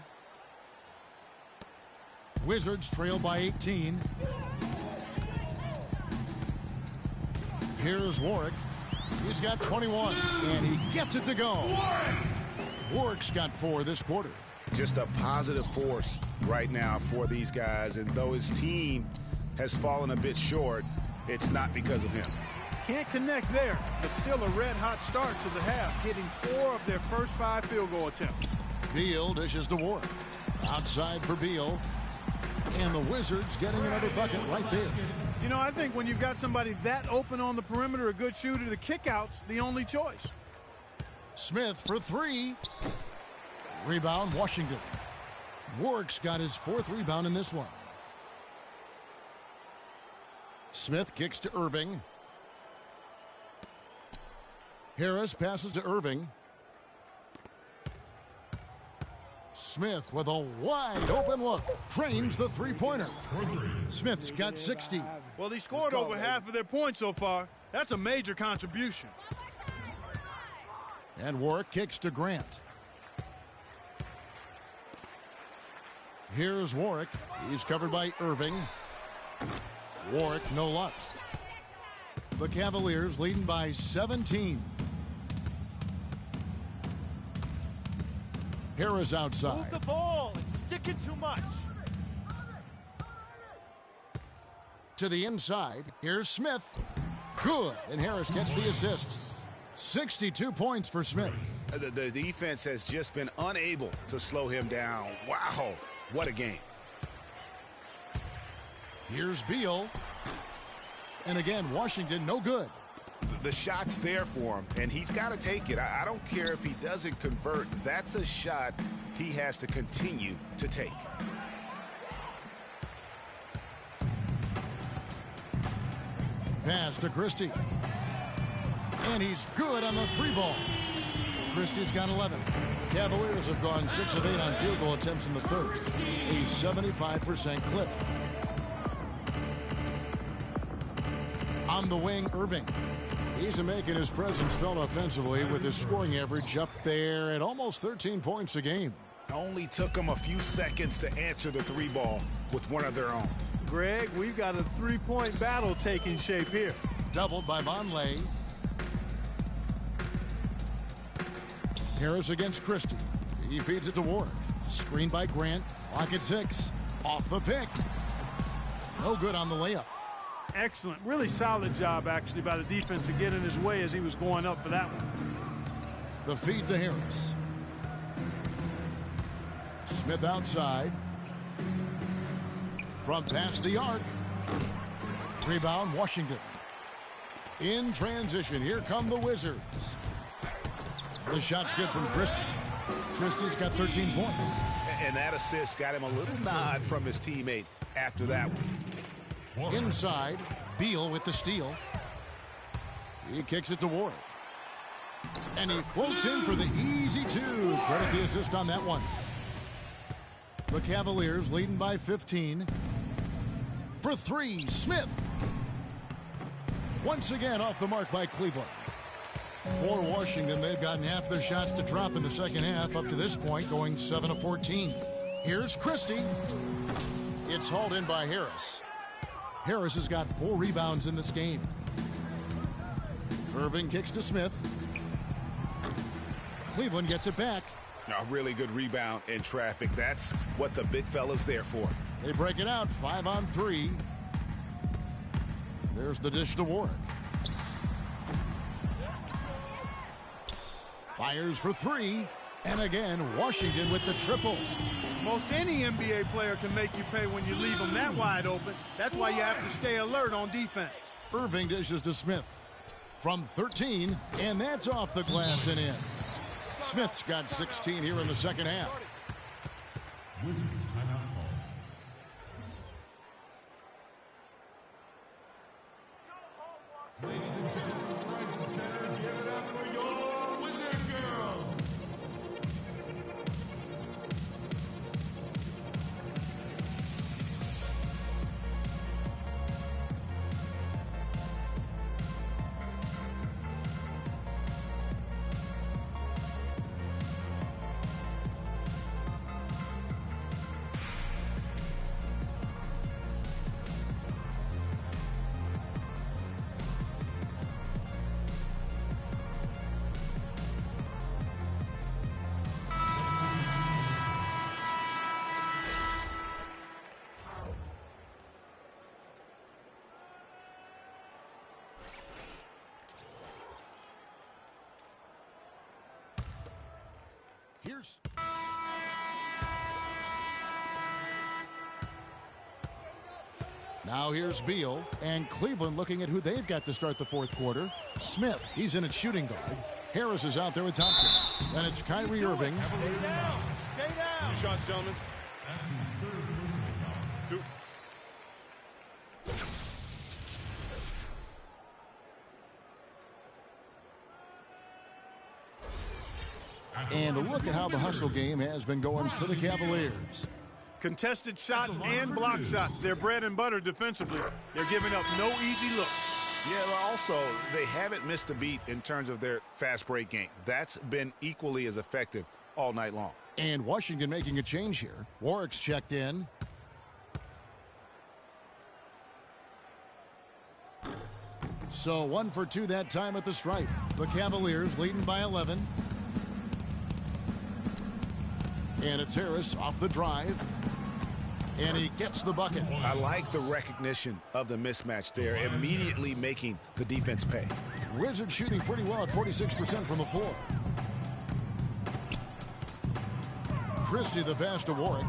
Wizards trail by 18. Here's Warwick. He's got 21, and he gets it to go. Warwick's got 4 this quarter. Just a positive force right now for these guys, and though his team has fallen a bit short, it's not because of him. Can't connect there, but still a red-hot start to the half, getting 4 of their first 5 field goal attempts. Beal dishes to Warwick. Outside for Beal. And the Wizards getting another bucket right there. You know, I think when you've got somebody that open on the perimeter, a good shooter, the kick-out's the only choice. Smith for 3. Rebound, Washington. Warwick's got his 4th rebound in this one. Smith kicks to Irving. Harris passes to Irving. Smith with a wide open look. Trains the three-pointer. Smith's got 60. Well, he scored over half of their points so far. That's a major contribution. And Warwick kicks to Grant. Here's Warwick. He's covered by Irving. Warwick, no luck. The Cavaliers leading by 17. Harris outside. Move the ball and stick it too much. To the inside. Here's Smith. Good. And Harris gets the assist. 62 points for Smith. The defense has just been unable to slow him down. Wow, what a game. Here's Beal. And again, Washington, no good. The shot's there for him, and he's got to take it. I don't care if he doesn't convert. That's a shot he has to continue to take. Pass to Christie. And he's good on the 3-ball. Christie's got 11. Cavaliers have gone 6 of 8 on field goal attempts in the third. A 75% clip. On the wing, Irving. He's making his presence felt offensively with his scoring average up there at almost 13 points a game. Only took them a few seconds to answer the 3-ball with one of their own. Greg, we've got a 3-point battle taking shape here. Doubled by Vonleh. Harris against Christie. He feeds it to Warwick. Screened by Grant. Clock at 6. Off the pick. No good on the layup. Excellent. Really solid job, actually, by the defense to get in his way as he was going up for that one. The feed to Harris. Smith outside. From past the arc. Rebound, Washington. In transition, here come the Wizards. The shot's good from Christie. Christie's got 13 points. And that assist got him a little nod from his teammate after that one. Inside, Beal with the steal. He kicks it to Warwick. And he floats in for the easy two. Credit the assist on that one. The Cavaliers leading by 15. For three, Smith. Once again off the mark by Cleveland. For Washington, they've gotten half their shots to drop in the second half up to this point, going 7 of 14. Here's Christie. It's hauled in by Harris. Harris has got 4 rebounds in this game. Irving kicks to Smith. Cleveland gets it back. A really good rebound in traffic. That's what the big fella's there for. They break it out, 5 on 3. There's the dish to Warwick. Fires for 3. And again, Washington with the triple. Most any NBA player can make you pay when you leave them that wide open. That's why you have to stay alert on defense. Irving dishes to Smith. From 13, and that's off the glass and in. Smith's got 16 here in the second half. Wizards timeout call. Ladies and gentlemen, Rising Center, give it up for your Wizard girls. Here's now here's Beal, and Cleveland looking at who they've got to start the fourth quarter. Smith, he's in at shooting guard. Harris is out there with Thompson. Then it's Kyrie Irving. Stay down. Stay down. Shots, gentlemen. That's his third personal foul. And look at how the hustle game has been going for the Cavaliers. Contested shots and block shots. They're bread and butter defensively. They're giving up no easy looks. Yeah, but also, they haven't missed a beat in terms of their fast break game. That's been equally as effective all night long. And Washington making a change here. Warwick's checked in. So 1 for 2 that time at the stripe. The Cavaliers leading by 11. And it's Harris off the drive. And he gets the bucket. I like the recognition of the mismatch there, immediately making the defense pay. Wizards shooting pretty well at 46% from the floor. Christie the pass to Warwick.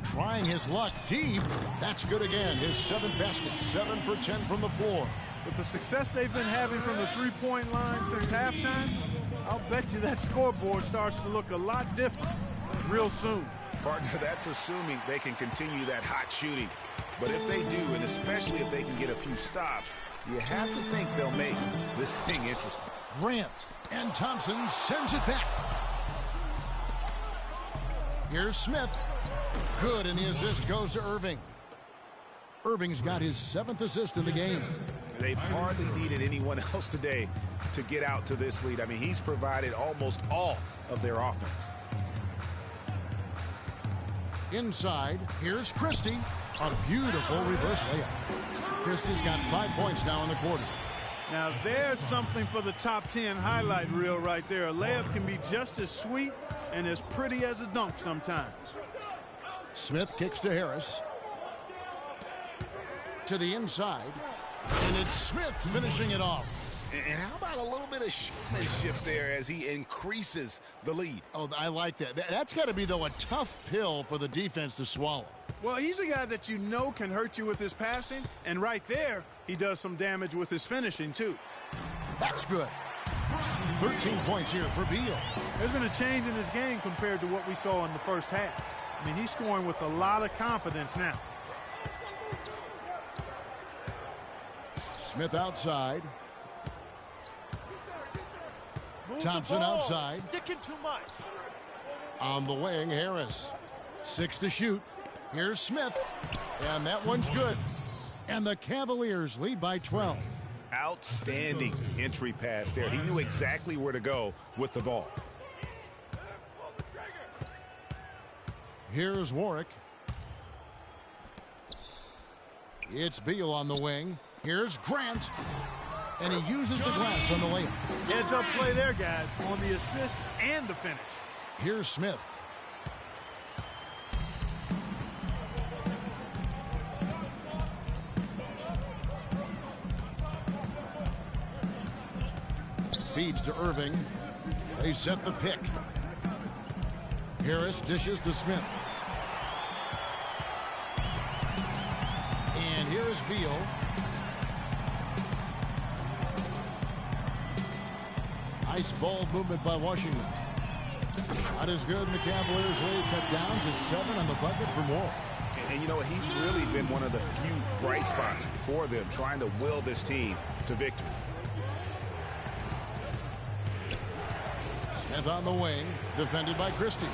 Trying his luck deep. That's good again. His 7th basket, 7 for 10 from the floor. With the success they've been having from the three-point line since halftime, I'll bet you that scoreboard starts to look a lot different real soon. Partner, that's assuming they can continue that hot shooting. But if they do, and especially if they can get a few stops, you have to think they'll make this thing interesting. Grant, and Thompson sends it back. Here's Smith. Good, and the assist goes to Irving. Irving's got his 7th assist in the game. They've hardly needed anyone else today to get out to this lead. I mean, he's provided almost all of their offense. Inside, here's Christie. A beautiful reverse layup. Christie's got 5 points now in the quarter. Now there's something for the top 10 highlight reel right there. A layup can be just as sweet and as pretty as a dunk sometimes. Smith kicks to Harris. To the inside. And it's Smith finishing it off. And how about a little bit of showmanship there as he increases the lead? Oh, I like that. That's got to be, though, a tough pill for the defense to swallow. Well, he's a guy that you know can hurt you with his passing, and right there, he does some damage with his finishing, too. That's good. 13 points here for Beal. There's been a change in his game compared to what we saw in the first half. I mean, he's scoring with a lot of confidence now. Smith outside. Thompson outside. Sticking too much. On the wing, Harris. 6 to shoot. Here's Smith. And that one's good. And the Cavaliers lead by 12. Outstanding entry pass there. He knew exactly where to go with the ball. Here's Warwick. It's Beal on the wing. Here's Grant. And he uses the glass on the layup. Heads up play there, guys, on the assist and the finish. Here's Smith. Feeds to Irving. They set the pick. Harris dishes to Smith. And here's Beal. Nice ball movement by Washington. Not as good, and the Cavaliers lead cut down to 7 on the bucket for more. And you know, he's really been one of the few bright spots for them, trying to will this team to victory. Smith on the wing, defended by Christie.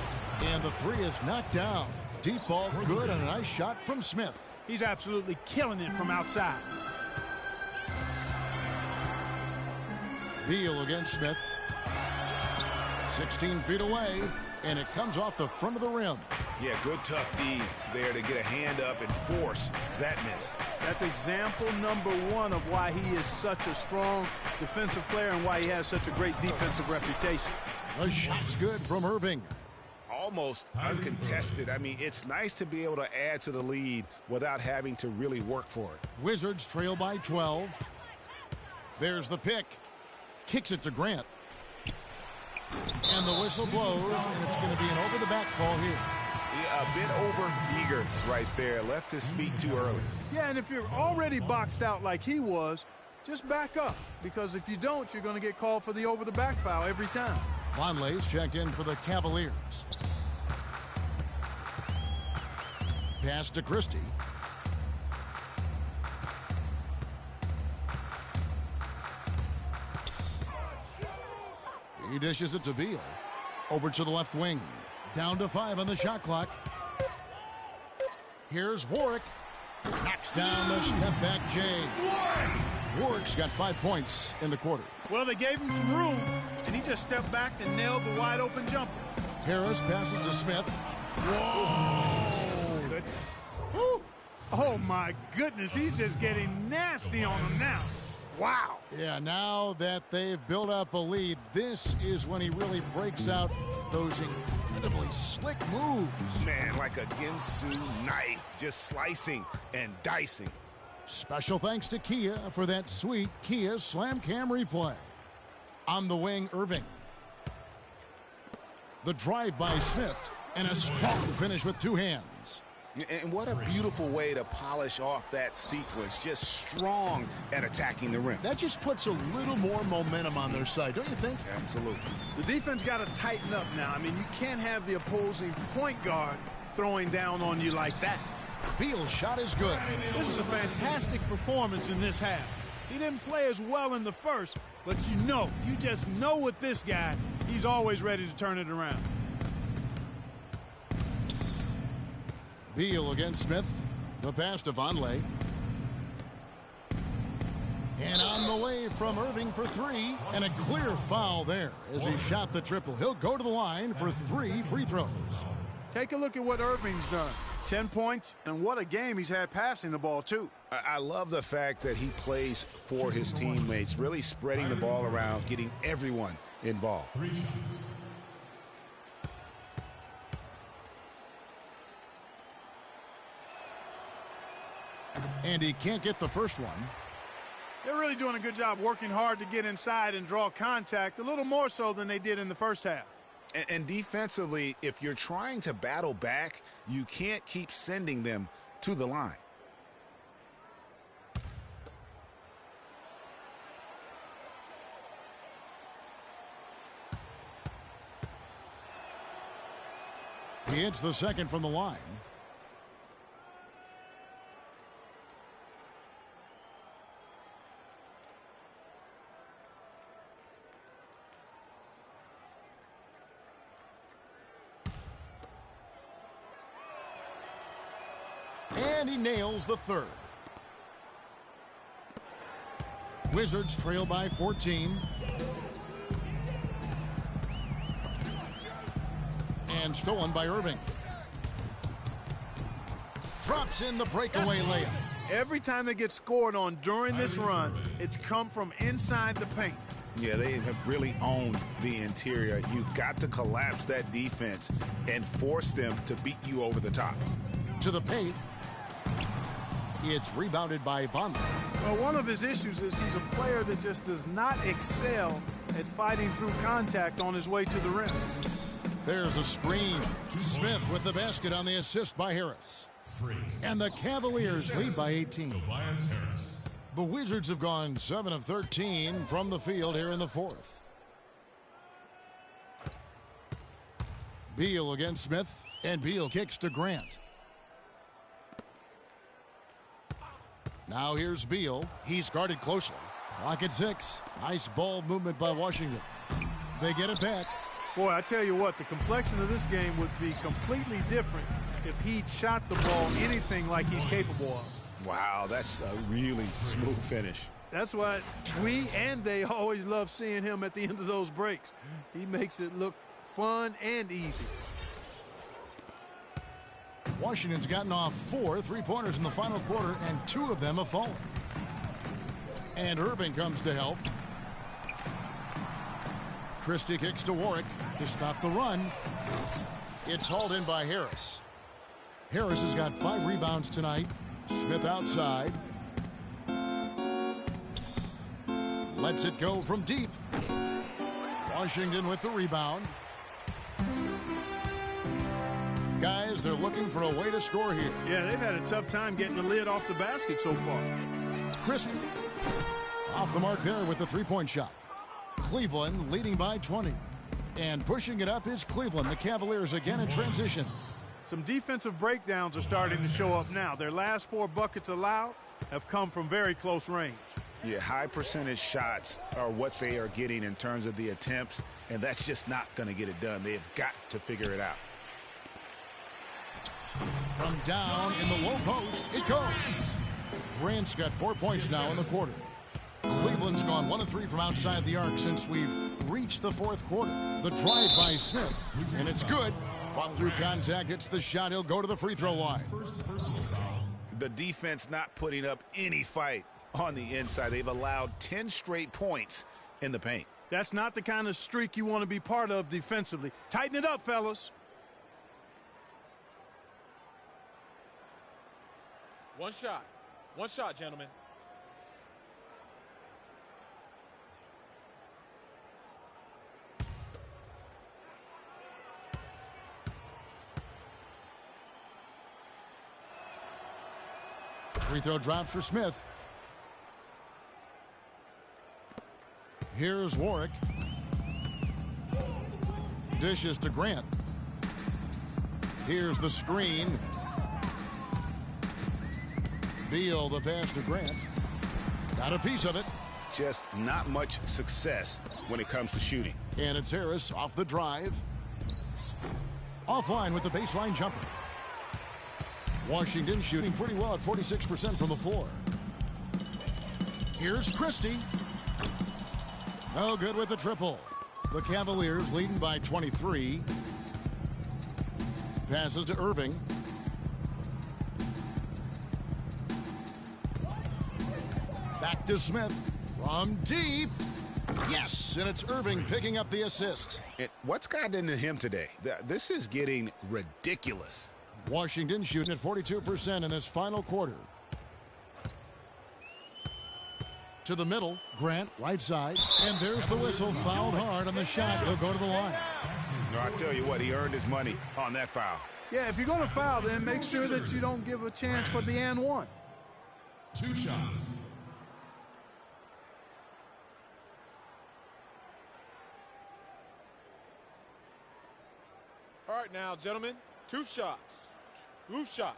And the three is knocked down. Deep ball good, and a nice shot from Smith. He's absolutely killing it from outside. Beal against Smith. 16 feet away, and it comes off the front of the rim. Yeah, good tough D there to get a hand up and force that miss. That's example number 1 of why he is such a strong defensive player and why he has such a great defensive reputation. The shot's good from Irving. Almost uncontested. I mean, it's nice to be able to add to the lead without having to really work for it. Wizards trail by 12. There's the pick. Kicks it to Grant. And the whistle blows, and it's going to be an over-the-back call here. Yeah, a bit over-eager right there. Left his feet too early. Yeah, and if you're already boxed out like he was, just back up. Because if you don't, you're going to get called for the over-the-back foul every time. Vonleh's checked in for the Cavaliers. Pass to Christie. He dishes it to Beal. Over to the left wing. Down to 5 on the shot clock. Here's Warwick. Knocks down the step-back J. Warwick's got 5 points in the quarter. Well, they gave him some room, and he just stepped back and nailed the wide-open jumper. Harris passes to Smith. Whoa! Good. Woo. Oh, my goodness. He's just getting nasty on him now. Wow. Yeah, now that they've built up a lead, this is when he really breaks out those incredibly slick moves. Man, like a Ginsu knife, just slicing and dicing. Special thanks to Kia for that sweet Kia Slam Cam replay. On the wing, Irving. The drive by Smith, and a strong finish with 2 hands. And what a beautiful way to polish off that sequence. Just strong at attacking the rim. That just puts a little more momentum on their side, don't you think? Absolutely. The defense got to tighten up now. I mean, you can't have the opposing point guard throwing down on you like that. Beal's shot is good. This is a fantastic performance in this half. He didn't play as well in the first, but you just know with this guy, he's always ready to turn it around. Beal against Smith. The pass to Vonleh. And on the way from Irving for 3. And a clear foul there as he shot the triple. He'll go to the line for 3 free throws. Take a look at what Irving's done. 10 points, and what a game he's had passing the ball, too. I love the fact that he plays for his teammates, really spreading the ball around, getting everyone involved. And he can't get the first one. They're really doing a good job working hard to get inside and draw contact, a little more so than they did in the first half. And defensively, if you're trying to battle back, you can't keep sending them to the line. He hits the second from the line. And he nails the third. Wizards trail by 14. And stolen by Irving. Drops in the breakaway layup. Every time they get scored on during this run, it's come from inside the paint. Yeah, they have really owned the interior. You've got to collapse that defense and force them to beat you over the top. To the paint. It's rebounded by Vonleh. Well, one of his issues is he's a player that just does not excel at fighting through contact on his way to the rim. There's a screen. Smith with the basket on the assist by Harris. And the Cavaliers lead by 18. The Wizards have gone 7 of 13 from the field here in the fourth. Beal against Smith, and Beal kicks to Grant. Now here's Beal. He's guarded closely. Clock at 6. Nice ball movement by Washington. They get it back. Boy, I tell you what, the complexion of this game would be completely different if he shot the ball anything like he's capable of. Wow, that's a really smooth finish. That's why we and they always love seeing him at the end of those breaks. He makes it look fun and easy. Washington's gotten off 4 3-pointers in the final quarter, and 2 of them have fallen. And Irving comes to help. Christie kicks to Warwick to stop the run. It's hauled in by Harris. Harris has got 5 rebounds tonight. Smith outside. Lets it go from deep. Washington with the rebound. Guys, they're looking for a way to score here. Yeah, they've had a tough time getting the lid off the basket so far. Christie off the mark there with the 3-point shot. Cleveland leading by 20. And pushing it up is Cleveland. The Cavaliers again in transition. Some defensive breakdowns are starting to show up now. Their last 4 buckets allowed have come from very close range. Yeah, high percentage shots are what they are getting in terms of the attempts, and that's just not going to get it done. They have got to figure it out. From down in the low post, it goes. Grant's got 4 points now in the quarter. Cleveland's gone 1 of 3 from outside the arc since we've reached the fourth quarter. The drive by Smith, and it's good. Fought through contact, hits the shot. He'll go to the free throw line. The defense not putting up any fight on the inside. They've allowed 10 straight points in the paint. That's not the kind of streak you want to be part of defensively. Tighten it up, fellas. One shot, gentlemen. Free throw drops for Smith. Here's Warwick. Dishes to Grant. Here's the screen. Beal the pass to Grant. Got a piece of it. Just not much success when it comes to shooting. And it's Harris off the drive. Offline with the baseline jumper. Washington shooting pretty well at 46% from the floor. Here's Christie. No good with the triple. The Cavaliers leading by 23. Passes to Irving. Back to Smith. From deep. Yes, and it's Irving picking up the assist. What's gotten into him today? This is getting ridiculous. Washington shooting at 42% in this final quarter. To the middle, Grant, right side. And there's the whistle, fouled hard on the shot. He'll go to the line. No, I tell you what, he earned his money on that foul. Yeah, if you're going to foul, then make sure that you don't give a chance for the and one. 2 shots. All right now, gentlemen, 2 shots. 2 shots.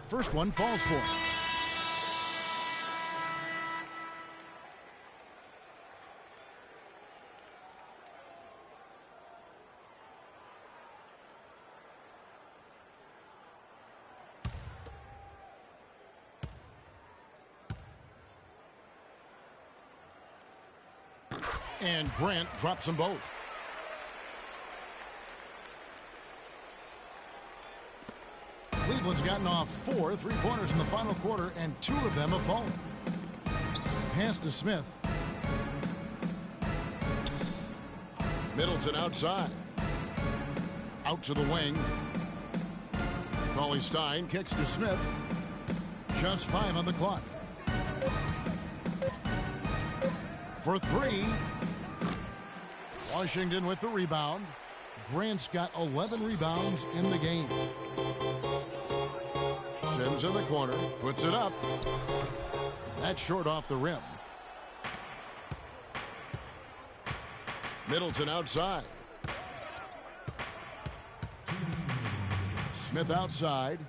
First one falls for him. And Grant drops them both. Cleveland's gotten off 4 3-pointers in the final quarter, and 2 of them have fallen. Pass to Smith. Middleton outside. Out to the wing. Cauley-Stein kicks to Smith. Just 5 on the clock. For 3. Washington with the rebound. Grant's got 11 rebounds in the game. Sims in the corner, puts it up. That's short off the rim. Middleton outside. Smith outside.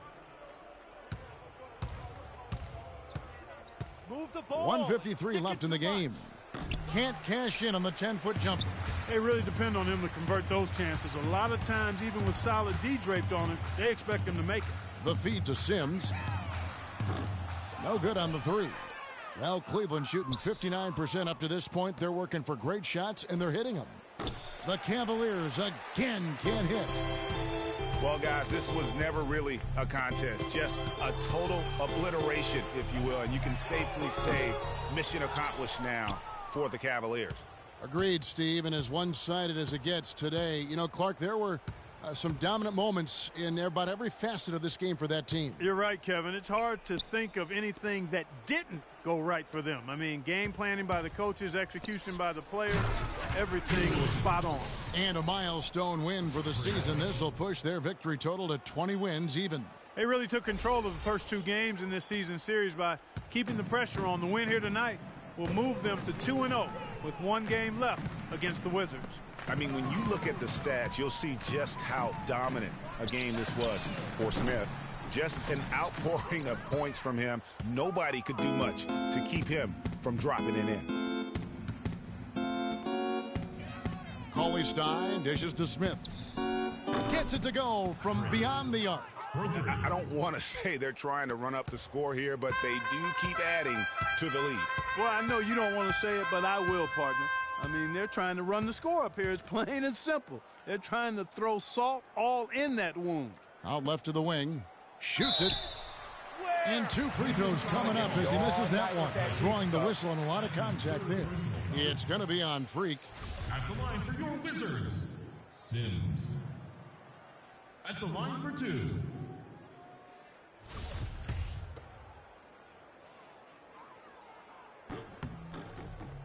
Move the ball. 1:53 left in the game. Can't cash in on the 10-foot jumper. They really depend on him to convert those chances. A lot of times, even with solid D draped on it, they expect him to make it. The feed to Sims. No good on the 3. Well, Cleveland shooting 59% up to this point. They're working for great shots, and they're hitting them. The Cavaliers again can't hit. Well, guys, this was never really a contest. Just a total obliteration, if you will. And you can safely say mission accomplished now for the Cavaliers. Agreed, Steve, and as one-sided as it gets today. You know, Clark, there were some dominant moments in about every facet of this game for that team. You're right, Kevin. It's hard to think of anything that didn't go right for them. I mean, game planning by the coaches, execution by the players, everything was spot on. And a milestone win for the season. This will push their victory total to 20 wins even. They really took control of the first 2 games in this season series by keeping the pressure on. The win here tonight will move them to 2-0 with 1 game left against the Wizards. I mean, when you look at the stats, you'll see just how dominant a game this was for Smith. Just an outpouring of points from him. Nobody could do much to keep him from dropping it in. Cauley-Stein dishes to Smith. Gets it to go from beyond the arc. I don't want to say they're trying to run up the score here, but they do keep adding to the lead. Well, I know you don't want to say it, but I will, partner. I mean, they're trying to run the score up here. It's plain and simple. They're trying to throw salt all in that wound. Out left to the wing. Shoots it. And 2 free throws coming up as he misses that one. Drawing the whistle and a lot of contact there. It's going to be on Freak. At the line for your Wizards, Sims. At the line for 2.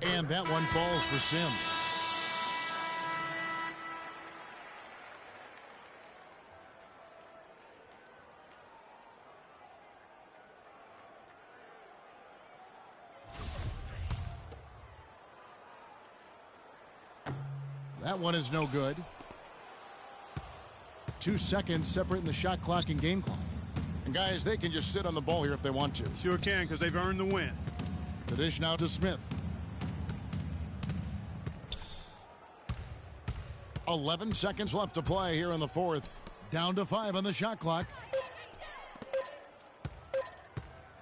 And that one falls for Sims. That one is no good. 2 seconds separating the shot clock and game clock. And guys, they can just sit on the ball here if they want to. Sure can, because they've earned the win. The dish now to Smith. 11 seconds left to play here in the 4th. Down to 5 on the shot clock.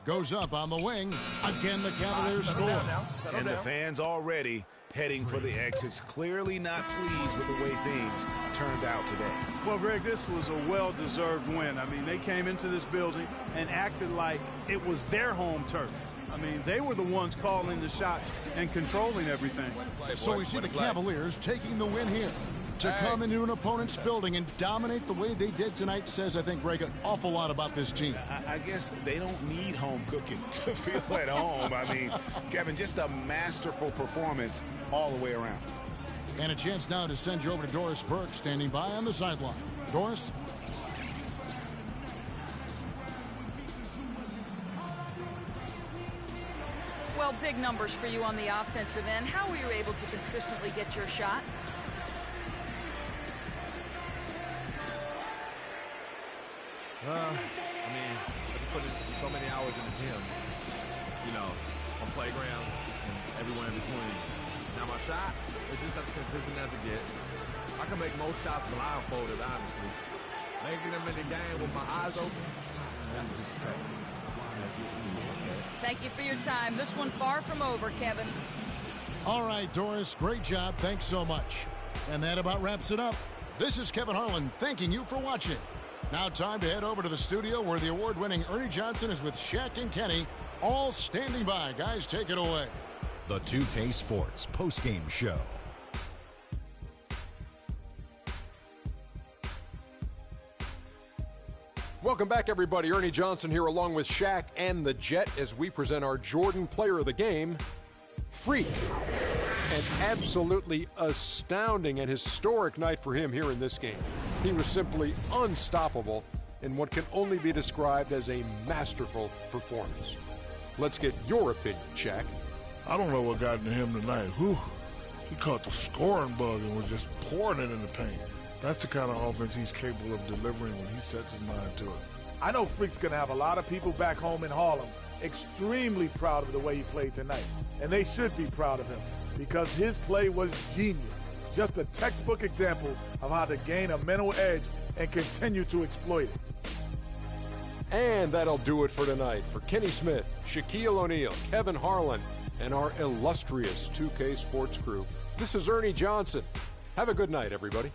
Goes up on the wing. Again, the Cavaliers score. And the fans already heading for the exits, clearly not pleased with the way things turned out today. Well, Greg, this was a well-deserved win. I mean, they came into this building and acted like it was their home turf. I mean, they were the ones calling the shots and controlling everything. So we see the Cavaliers taking the win here. To come into an opponent's building and dominate the way they did tonight says, I think, Greg, an awful lot about this team. I guess they don't need home cooking to feel at home. I mean, Kevin, just a masterful performance all the way around. And a chance now to send you over to Doris Burke, standing by on the sideline. Doris? Well, big numbers for you on the offensive end. How were you able to consistently get your shot? I mean, I just put in so many hours in the gym, you know, on playgrounds and everywhere in between. Now my shot is just as consistent as it gets. I can make most shots blindfolded, honestly. Making them in the game with my eyes open, that's just crazy. Thank you for your time. This one far from over, Kevin. All right, Doris, great job. Thanks so much. And that about wraps it up. This is Kevin Harlan thanking you for watching. Now time to head over to the studio where the award-winning Ernie Johnson is with Shaq and Kenny, all standing by. Guys, take it away. The 2K Sports postgame show. Welcome back, everybody. Ernie Johnson here along with Shaq and the Jet as we present our Jordan Player of the Game, Freak. An absolutely astounding and historic night for him here in this game. He was simply unstoppable in what can only be described as a masterful performance. Let's get your opinion, Shaq. I don't know what got into him tonight. Whew. He caught the scoring bug and was just pouring it in the paint. That's the kind of offense he's capable of delivering when he sets his mind to it. I know Freak's going to have a lot of people back home in Harlem extremely proud of the way he played tonight. And they should be proud of him because his play was genius. Just a textbook example of how to gain a mental edge and continue to exploit it. And that'll do it for tonight. For Kenny Smith, Shaquille O'Neal, Kevin Harlan, and our illustrious 2K Sports crew, this is Ernie Johnson. Have a good night, everybody.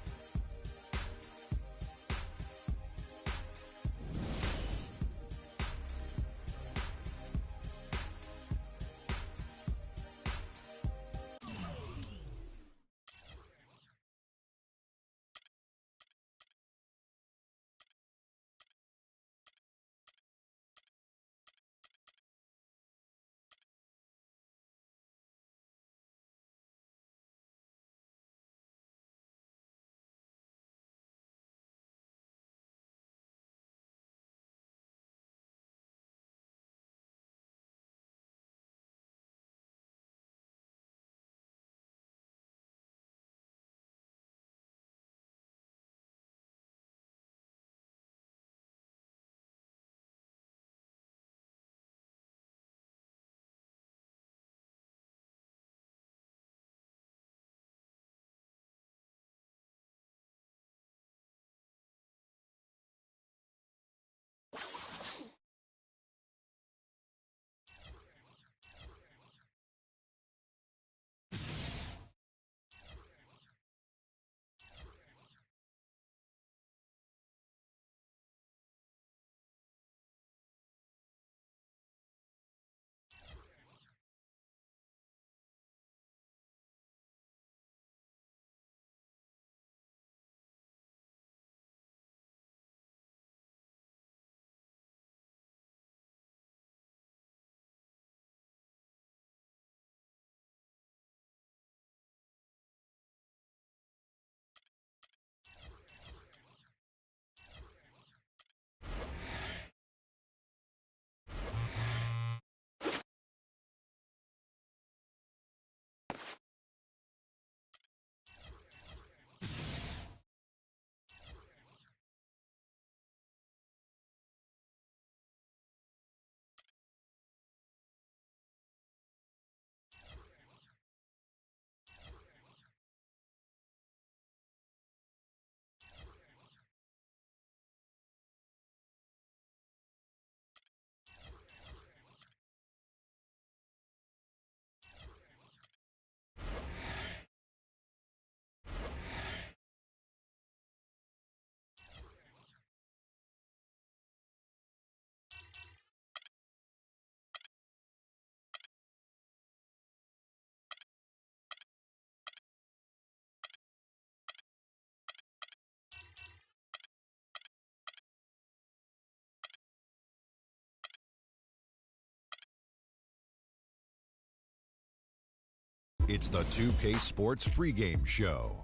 It's the 2K Sports pregame show.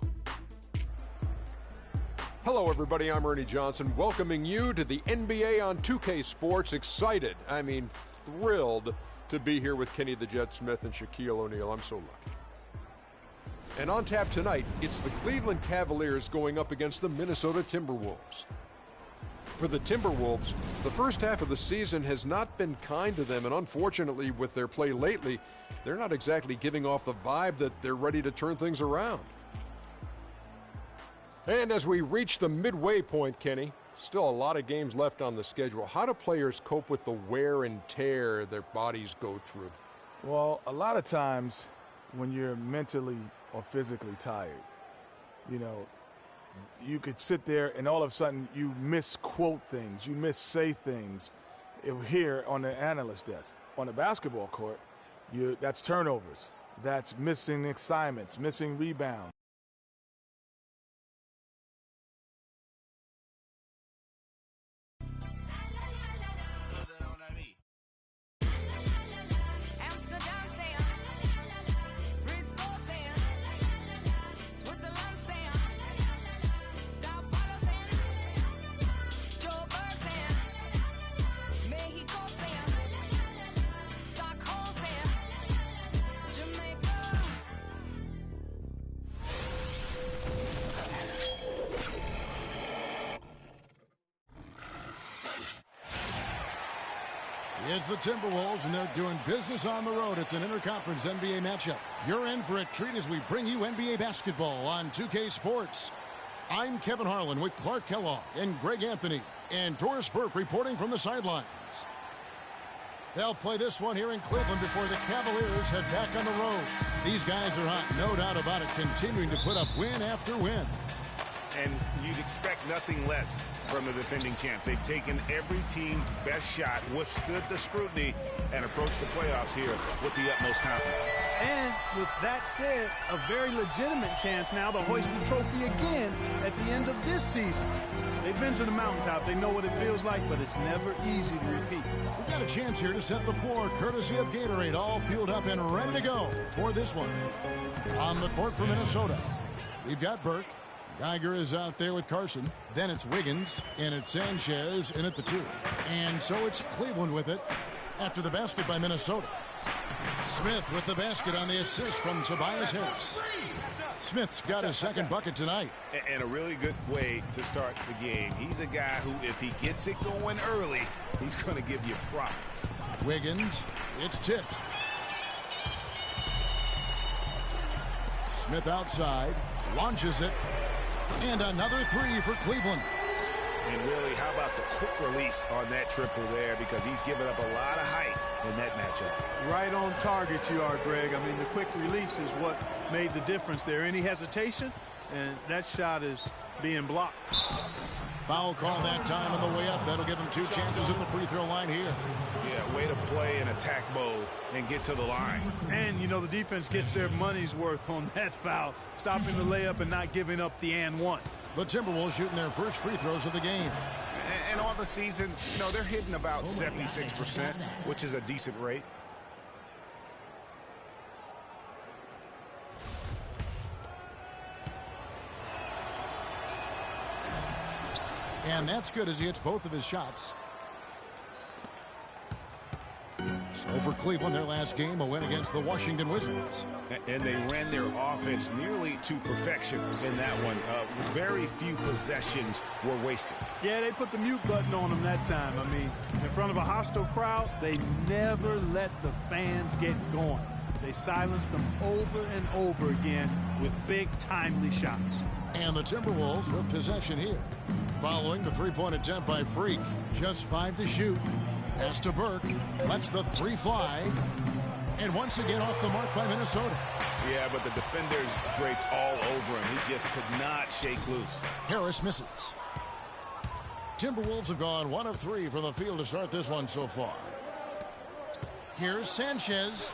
Hello, everybody. I'm Ernie Johnson, welcoming you to the NBA on 2K Sports. Excited, thrilled to be here with Kenny the Jet Smith and Shaquille O'Neal. I'm so lucky. And on tap tonight, it's the Cleveland Cavaliers going up against the Minnesota Timberwolves. For the Timberwolves, the first half of the season has not been kind to them, and unfortunately, with their play lately, they're not exactly giving off the vibe that they're ready to turn things around. And as we reach the midway point, Kenny, still a lot of games left on the schedule. How do players cope with the wear and tear their bodies go through? Well, a lot of times when you're mentally or physically tired, you could sit there and all of a sudden you misquote things, you missay things here on the analyst desk. On the basketball court, that's turnovers, that's missing assignments, missing rebounds. It's the Timberwolves, and they're doing business on the road. It's an interconference NBA matchup. You're in for a treat as we bring you NBA basketball on 2K Sports. I'm Kevin Harlan with Clark Kellogg and Greg Anthony, and Doris Burke reporting from the sidelines. They'll play this one here in Cleveland before the Cavaliers head back on the road. These guys are hot, no doubt about it, continuing to put up win after win. And you'd expect nothing less from the defending champs. They've taken every team's best shot, withstood the scrutiny, and approached the playoffs here with the utmost confidence. And with that said, a very legitimate chance now to hoist the trophy again at the end of this season. They've been to the mountaintop. They know what it feels like, but it's never easy to repeat. We've got a chance here to set the floor, courtesy of Gatorade, all fueled up and ready to go for this one. On the court for Minnesota, we've got Burke. Geiger is out there with Carson. Then it's Wiggins, and it's Sanchez in at the 2. And so it's Cleveland with it after the basket by Minnesota. Smith with the basket on the assist from Tobias Harris. Smith's got his second bucket tonight. And a really good way to start the game. He's a guy who, if he gets it going early, he's going to give you problems. Wiggins, it's tipped. Smith outside, launches it. And another 3 for Cleveland. And really, how about the quick release on that triple there, because he's given up a lot of height in that matchup. Right on target you are, Greg. I mean, the quick release is what made the difference there. Any hesitation, and that shot is being blocked. Foul call that time on the way up. That'll give him 2 chances at the free throw line here. Yeah, way to play in attack mode and get to the line. And, the defense gets their money's worth on that foul, stopping the layup and not giving up the and one. The Timberwolves shooting their first free throws of the game. And on the season, they're hitting about 76%, which is a decent rate. And that's good as he hits both of his shots. So for Cleveland, their last game, a win against the Washington Wizards. And they ran their offense nearly to perfection in that one. Very few possessions were wasted. Yeah, they put the mute button on them that time. I mean, in front of a hostile crowd, they never let the fans get going. They silenced them over and over again with big, timely shots. And the Timberwolves with possession here. Following the three-point attempt by Freak. Just 5 to shoot. Pass to Burke. Lets the 3 fly. And once again off the mark by Minnesota. Yeah, but the defenders draped all over him. He just could not shake loose. Harris misses. Timberwolves have gone 1 of 3 from the field to start this one so far. Here's Sanchez.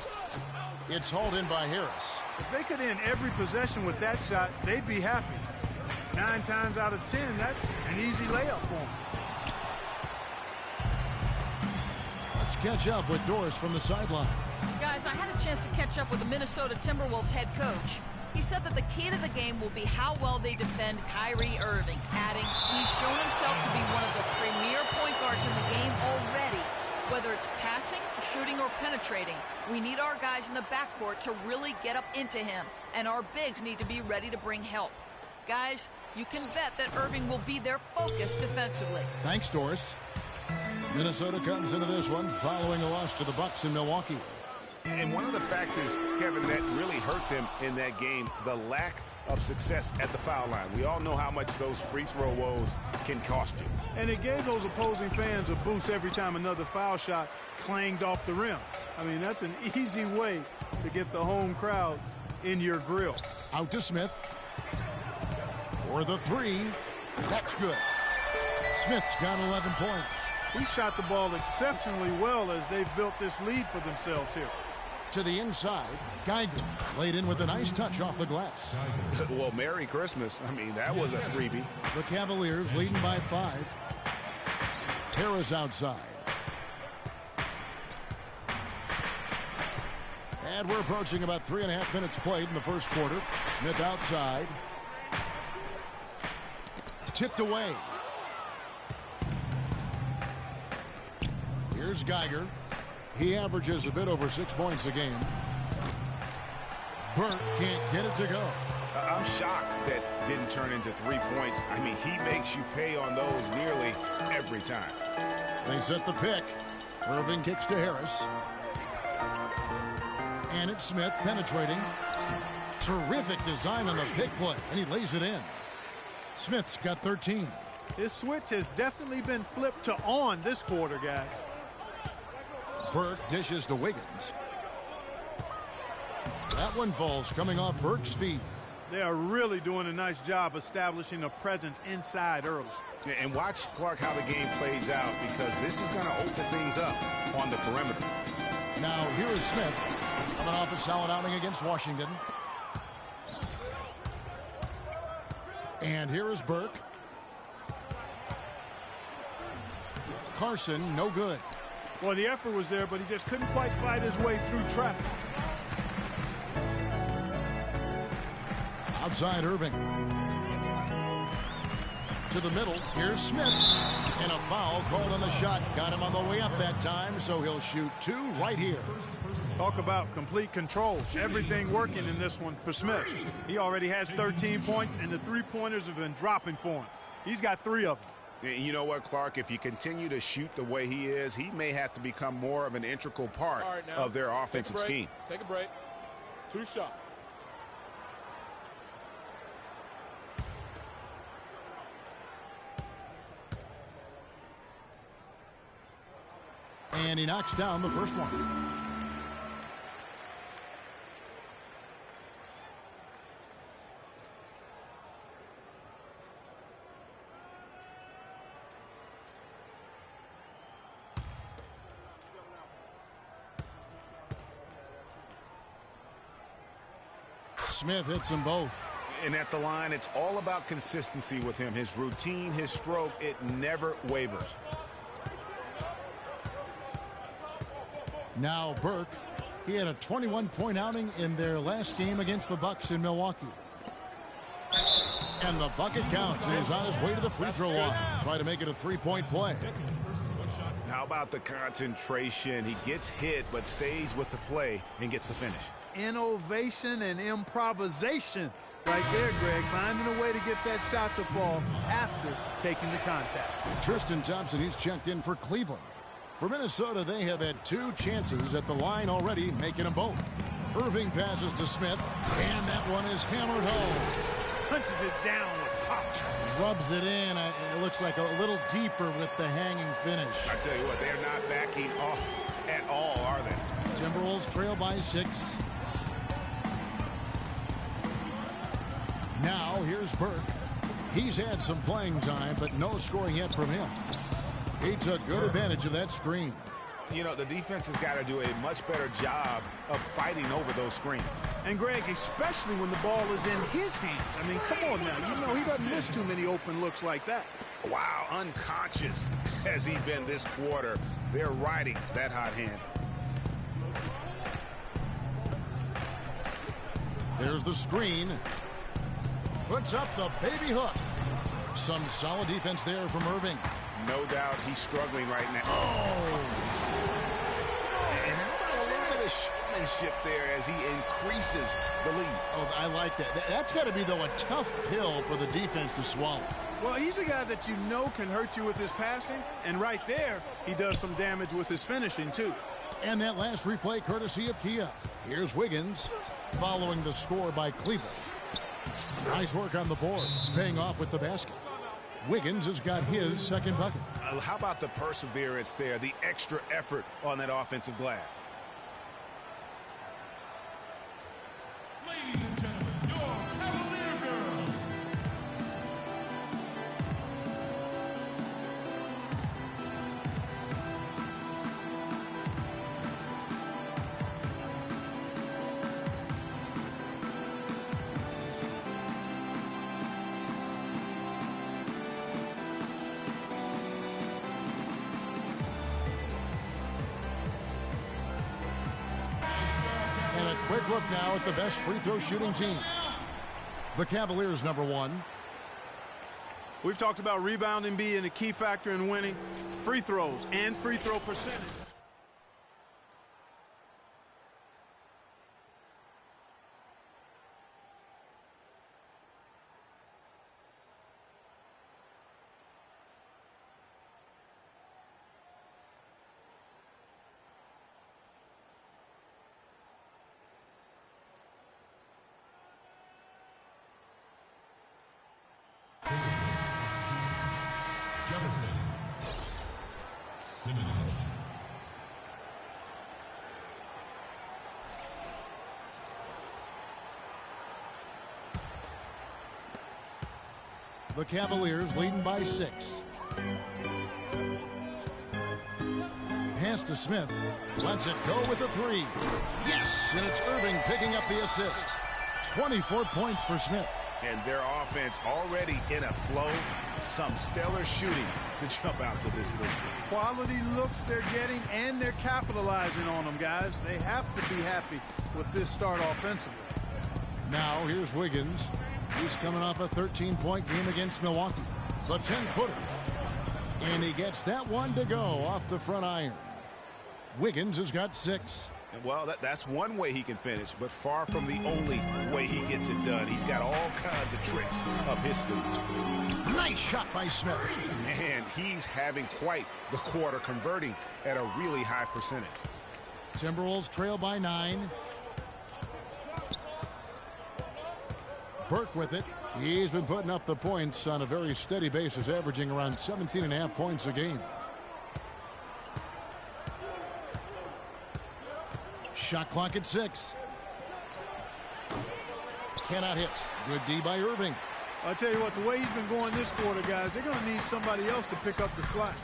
It's hauled in by Harris. If they could end every possession with that shot, they'd be happy. 9 times out of 10, that's an easy layup for them. Let's catch up with Doris from the sideline. Guys, Guys, I had a chance to catch up with the Minnesota Timberwolves head coach. He said that the key to the game will be how well they defend Kyrie Irving, adding he's shown himself to be one of the premier point guards in the game already. Whether it's passing, shooting, or penetrating, we need our guys in the backcourt to really get up into him, and our bigs need to be ready to bring help. Guys, you can bet that Irving will be their focus defensively. Thanks, Doris. Minnesota comes into this one following a loss to the Bucks in Milwaukee. And one of the factors, Kevin, that really hurt them in that game, the lack of success at the foul line. We all know how much those free throw woes can cost you. And it gave those opposing fans a boost every time another foul shot clanged off the rim. I mean, that's an easy way to get the home crowd in your grill. Out to Smith. For the three. That's good. Smith's got 11 points. He shot the ball exceptionally well as they've built this lead for themselves here. To the inside, Geiger laid in with a nice touch off the glass. Well, Merry Christmas. I mean, that was a freebie. The Cavaliers leading by 5. Harris outside. And we're approaching about 3.5 minutes played in the first quarter. Smith outside. Tipped away. Here's Geiger. He averages a bit over 6 points a game. Burke can't get it to go. I'm shocked that didn't turn into 3 points. I mean, he makes you pay on those nearly every time. They set the pick. Irving kicks to Harris. And it's Smith penetrating. Terrific design on the pick play, and he lays it in. Smith's got 13. His switch has definitely been flipped to on this quarter, guys. Burke dishes to Wiggins. That one falls coming off Burke's feet. They are really doing a nice job establishing a presence inside early. And watch, Clark, how the game plays out, because this is going to open things up on the perimeter. Now here is Smith coming off a solid outing against Washington. And here is Burke. Carson, no good. Well, the effort was there, but he just couldn't quite fight his way through traffic. Outside Irving. To the middle. Here's Smith. And a foul called on the shot. Got him on the way up that time, so he'll shoot 2 right here. Talk about complete control. Everything working in this one for Smith. He already has 13 points, and the three-pointers have been dropping for him. He's got 3 of them. You know what, Clark? If you continue to shoot the way he is, he may have to become more of an integral part of their offensive scheme. Take a break. 2 shots. And he knocks down the first one. Smith hits them both. And at the line, it's all about consistency with him. His routine, his stroke, it never wavers. Now Burke. He had a 21-point outing in their last game against the Bucks in Milwaukee. And the bucket counts. And he's on his way to the free throw line. Try to make it a 3-point play. How about the concentration? He gets hit, but stays with the play and gets the finish. Innovation and improvisation right there, Greg. Finding a way to get that shot to fall after taking the contact. Tristan Thompson, he's checked in for Cleveland. For Minnesota, they have had 2 chances at the line already, making them both. Irving passes to Smith, and that one is hammered home. Punches it down with pop. Rubs it in. It looks like a little deeper with the hanging finish. I tell you what, they're not backing off at all, are they? Timberwolves trail by 6. Now here's Burke. He's had some playing time, but no scoring yet from him. He took good advantage of that screen. You know, the defense has got to do a much better job of fighting over those screens. And, Greg, especially when the ball is in his hands. I mean, come on now. You know, he doesn't miss too many open looks like that. Wow, unconscious has he been this quarter. They're riding that hot hand. There's the screen. Puts up the baby hook. Some solid defense there from Irving. No doubt he's struggling right now. Oh! And how about a little bit of showmanship there as he increases the lead? Oh, I like that. That's got to be, though, a tough pill for the defense to swallow. Well, he's a guy that you know can hurt you with his passing, and right there, he does some damage with his finishing, too. And that last replay courtesy of Kia. Here's Wiggins following the score by Cleveland. Nice work on the boards, paying off with the basket. Wiggins has got his second bucket. How about the perseverance there, the extra effort on that offensive glass? Ladies and gentlemen, your Cavalier girls. Quick look now at the best free throw shooting team. The Cavaliers, number one. We've talked about rebounding being a key factor in winning. Free throws and free throw percentage. The Cavaliers leading by 6. Pass to Smith. Lets it go with a 3. Yes, and it's Irving picking up the assist. 24 points for Smith. And their offense already in a flow. Some stellar shooting to jump out to this lead. Quality looks they're getting, and they're capitalizing on them, guys. They have to be happy with this start offensively. Now here's Wiggins. He's coming off a 13-point game against Milwaukee. The 10-footer. And he gets that one to go off the front iron. Wiggins has got 6. Well, that's one way he can finish, but far from the only way he gets it done. He's got all kinds of tricks up his sleeve. Nice shot by Smith. And he's having quite the quarter, converting at a really high percentage. Timberwolves trail by 9. Burke with it. He's been putting up the points on a very steady basis, averaging around 17.5 points a game. Shot clock at 6. Cannot hit. Good D by Irving. I'll tell you what, the way he's been going this quarter, guys, they're going to need somebody else to pick up the slack.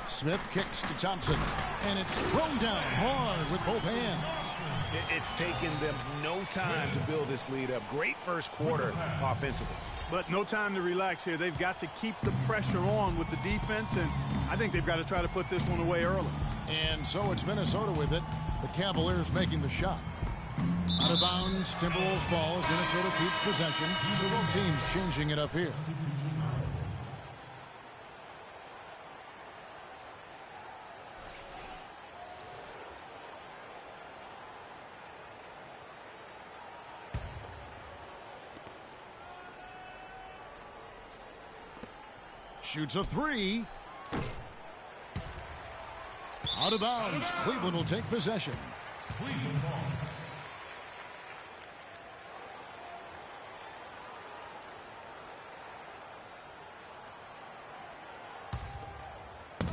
Smith kicks to Thompson, and it's thrown down hard with both hands. It's taken them no time to build this lead up. Great first quarter offensively. But no time to relax here. They've got to keep the pressure on with the defense, and I think they've got to try to put this one away early. And so it's Minnesota with it. The Cavaliers making the shot. Out of bounds, Timberwolves ball as Minnesota keeps possession. So both teams changing it up here. Shoots a 3. Out of bounds. Cleveland will take possession. Cleveland ball.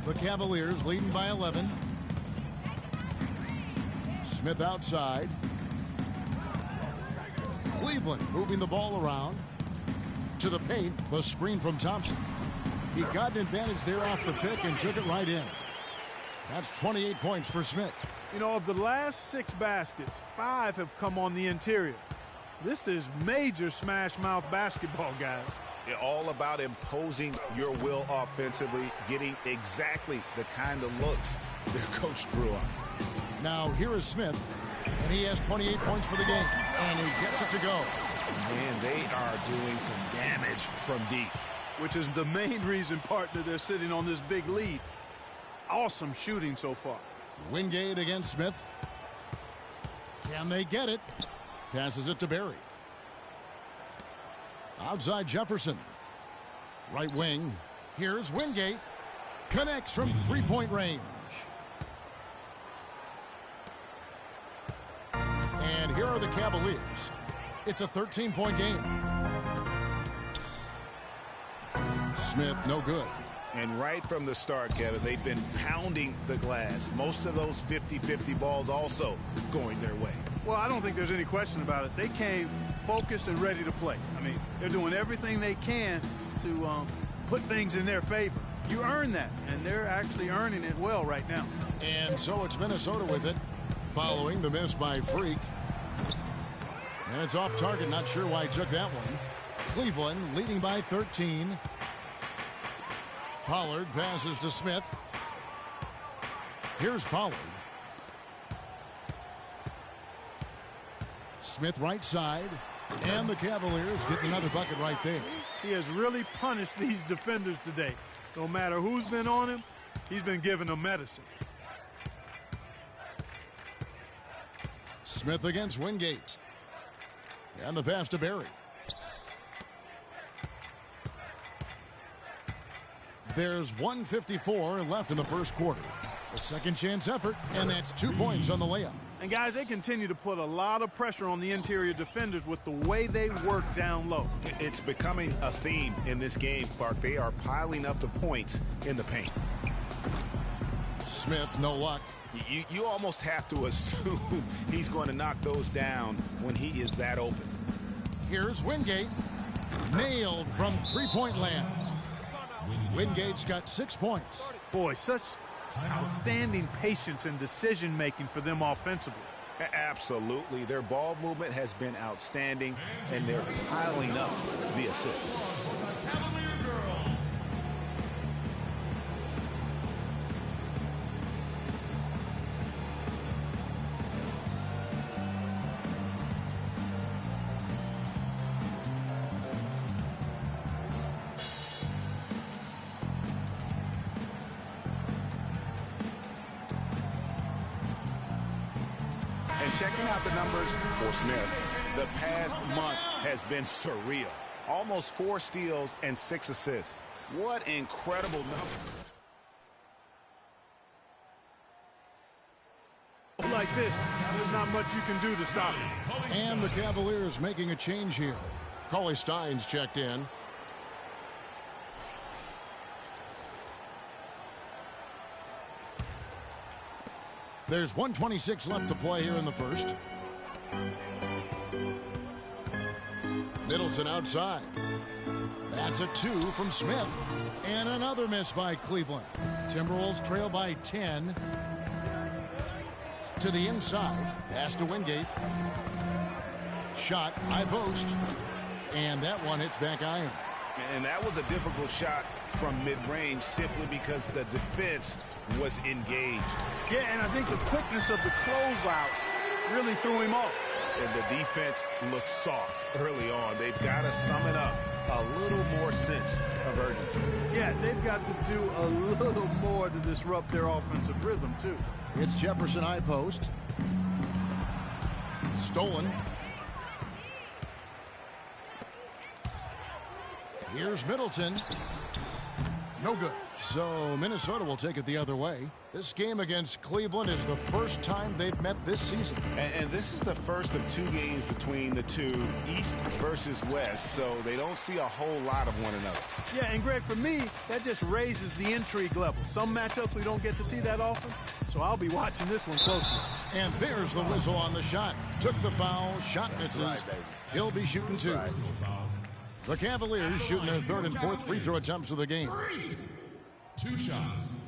The Cavaliers leading by 11. Smith outside. Cleveland moving the ball around. To the paint. The screen from Thompson. He got an advantage there off the pick and took it right in. That's 28 points for Smith. You know, of the last 6 baskets, 5 have come on the interior. This is major smash mouth basketball, guys. All about imposing your will offensively, getting exactly the kind of looks their coach drew on. Now here is Smith. And he has 28 points for the game. And he gets it to go. Man, they are doing some damage from deep. Which is the main reason, partner, they're sitting on this big lead. Awesome shooting so far. Wingate against Smith. Can they get it? Passes it to Barry. Outside Jefferson. Right wing. Here's Wingate. Connects from three-point range. And here are the Cavaliers. It's a 13-point game. Smith, no good. And right from the start, Kevin, they've been pounding the glass. Most of those 50-50 balls also going their way. Well, I don't think there's any question about it. They came focused and ready to play. I mean, they're doing everything they can to put things in their favor. You earn that, and they're actually earning it well right now. And so it's Minnesota with it, following the miss by Freak. And it's off target. Not sure why he took that one. Cleveland leading by 13. Pollard passes to Smith. Here's Pollard. Smith right side. And the Cavaliers get another bucket right there. He has really punished these defenders today. No matter who's been on him, he's been giving them medicine. Smith against Wingate. And the pass to Barry. There's 1:54 left in the first quarter. A second chance effort, and that's 2 points on the layup. And guys, they continue to put a lot of pressure on the interior defenders with the way they work down low. It's becoming a theme in this game, Clark. They are piling up the points in the paint. Smith, no luck. You almost have to assume he's going to knock those down when he is that open. Here's Wingate. Nailed from three-point land. Wingate's got 6 points. Boy, such outstanding patience and decision-making for them offensively. Absolutely. Their ball movement has been outstanding, and they're piling up the assists. And checking out the numbers for Smith, the past month has been surreal. Almost 4 steals and 6 assists. What incredible numbers. Like this, there's not much you can do to stop him. And the Cavaliers making a change here. Cauley Stein's checked in. There's 1:26 left to play here in the first. Middleton outside. That's a 2 from Smith. And another miss by Cleveland. Timberwolves trail by 10. To the inside. Pass to Wingate. Shot, high post. And that one hits back iron. And that was a difficult shot from mid-range simply because the defense was engaged. Yeah, and I think the quickness of the closeout really threw him off. And the defense looks soft early on. They've got to summon up a little more sense of urgency. Yeah, they've got to do a little more to disrupt their offensive rhythm, too. It's Jefferson high post. Stolen. Here's Middleton. No good. So Minnesota will take it the other way. This game against Cleveland is the first time they've met this season. And this is the first of 2 games between the two, East versus West, so they don't see a whole lot of one another. Yeah, and Greg, for me, that just raises the intrigue level. Some matchups we don't get to see that often, so I'll be watching this one closely. And there's the whistle on the shot. Took the foul, shot misses. Right, he'll be shooting 2. Right. The Cavaliers shooting their 3rd and 4th free throw attempts of the game. 2 shots.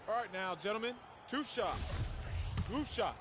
All right now, gentlemen, 2 shots. 2 shots.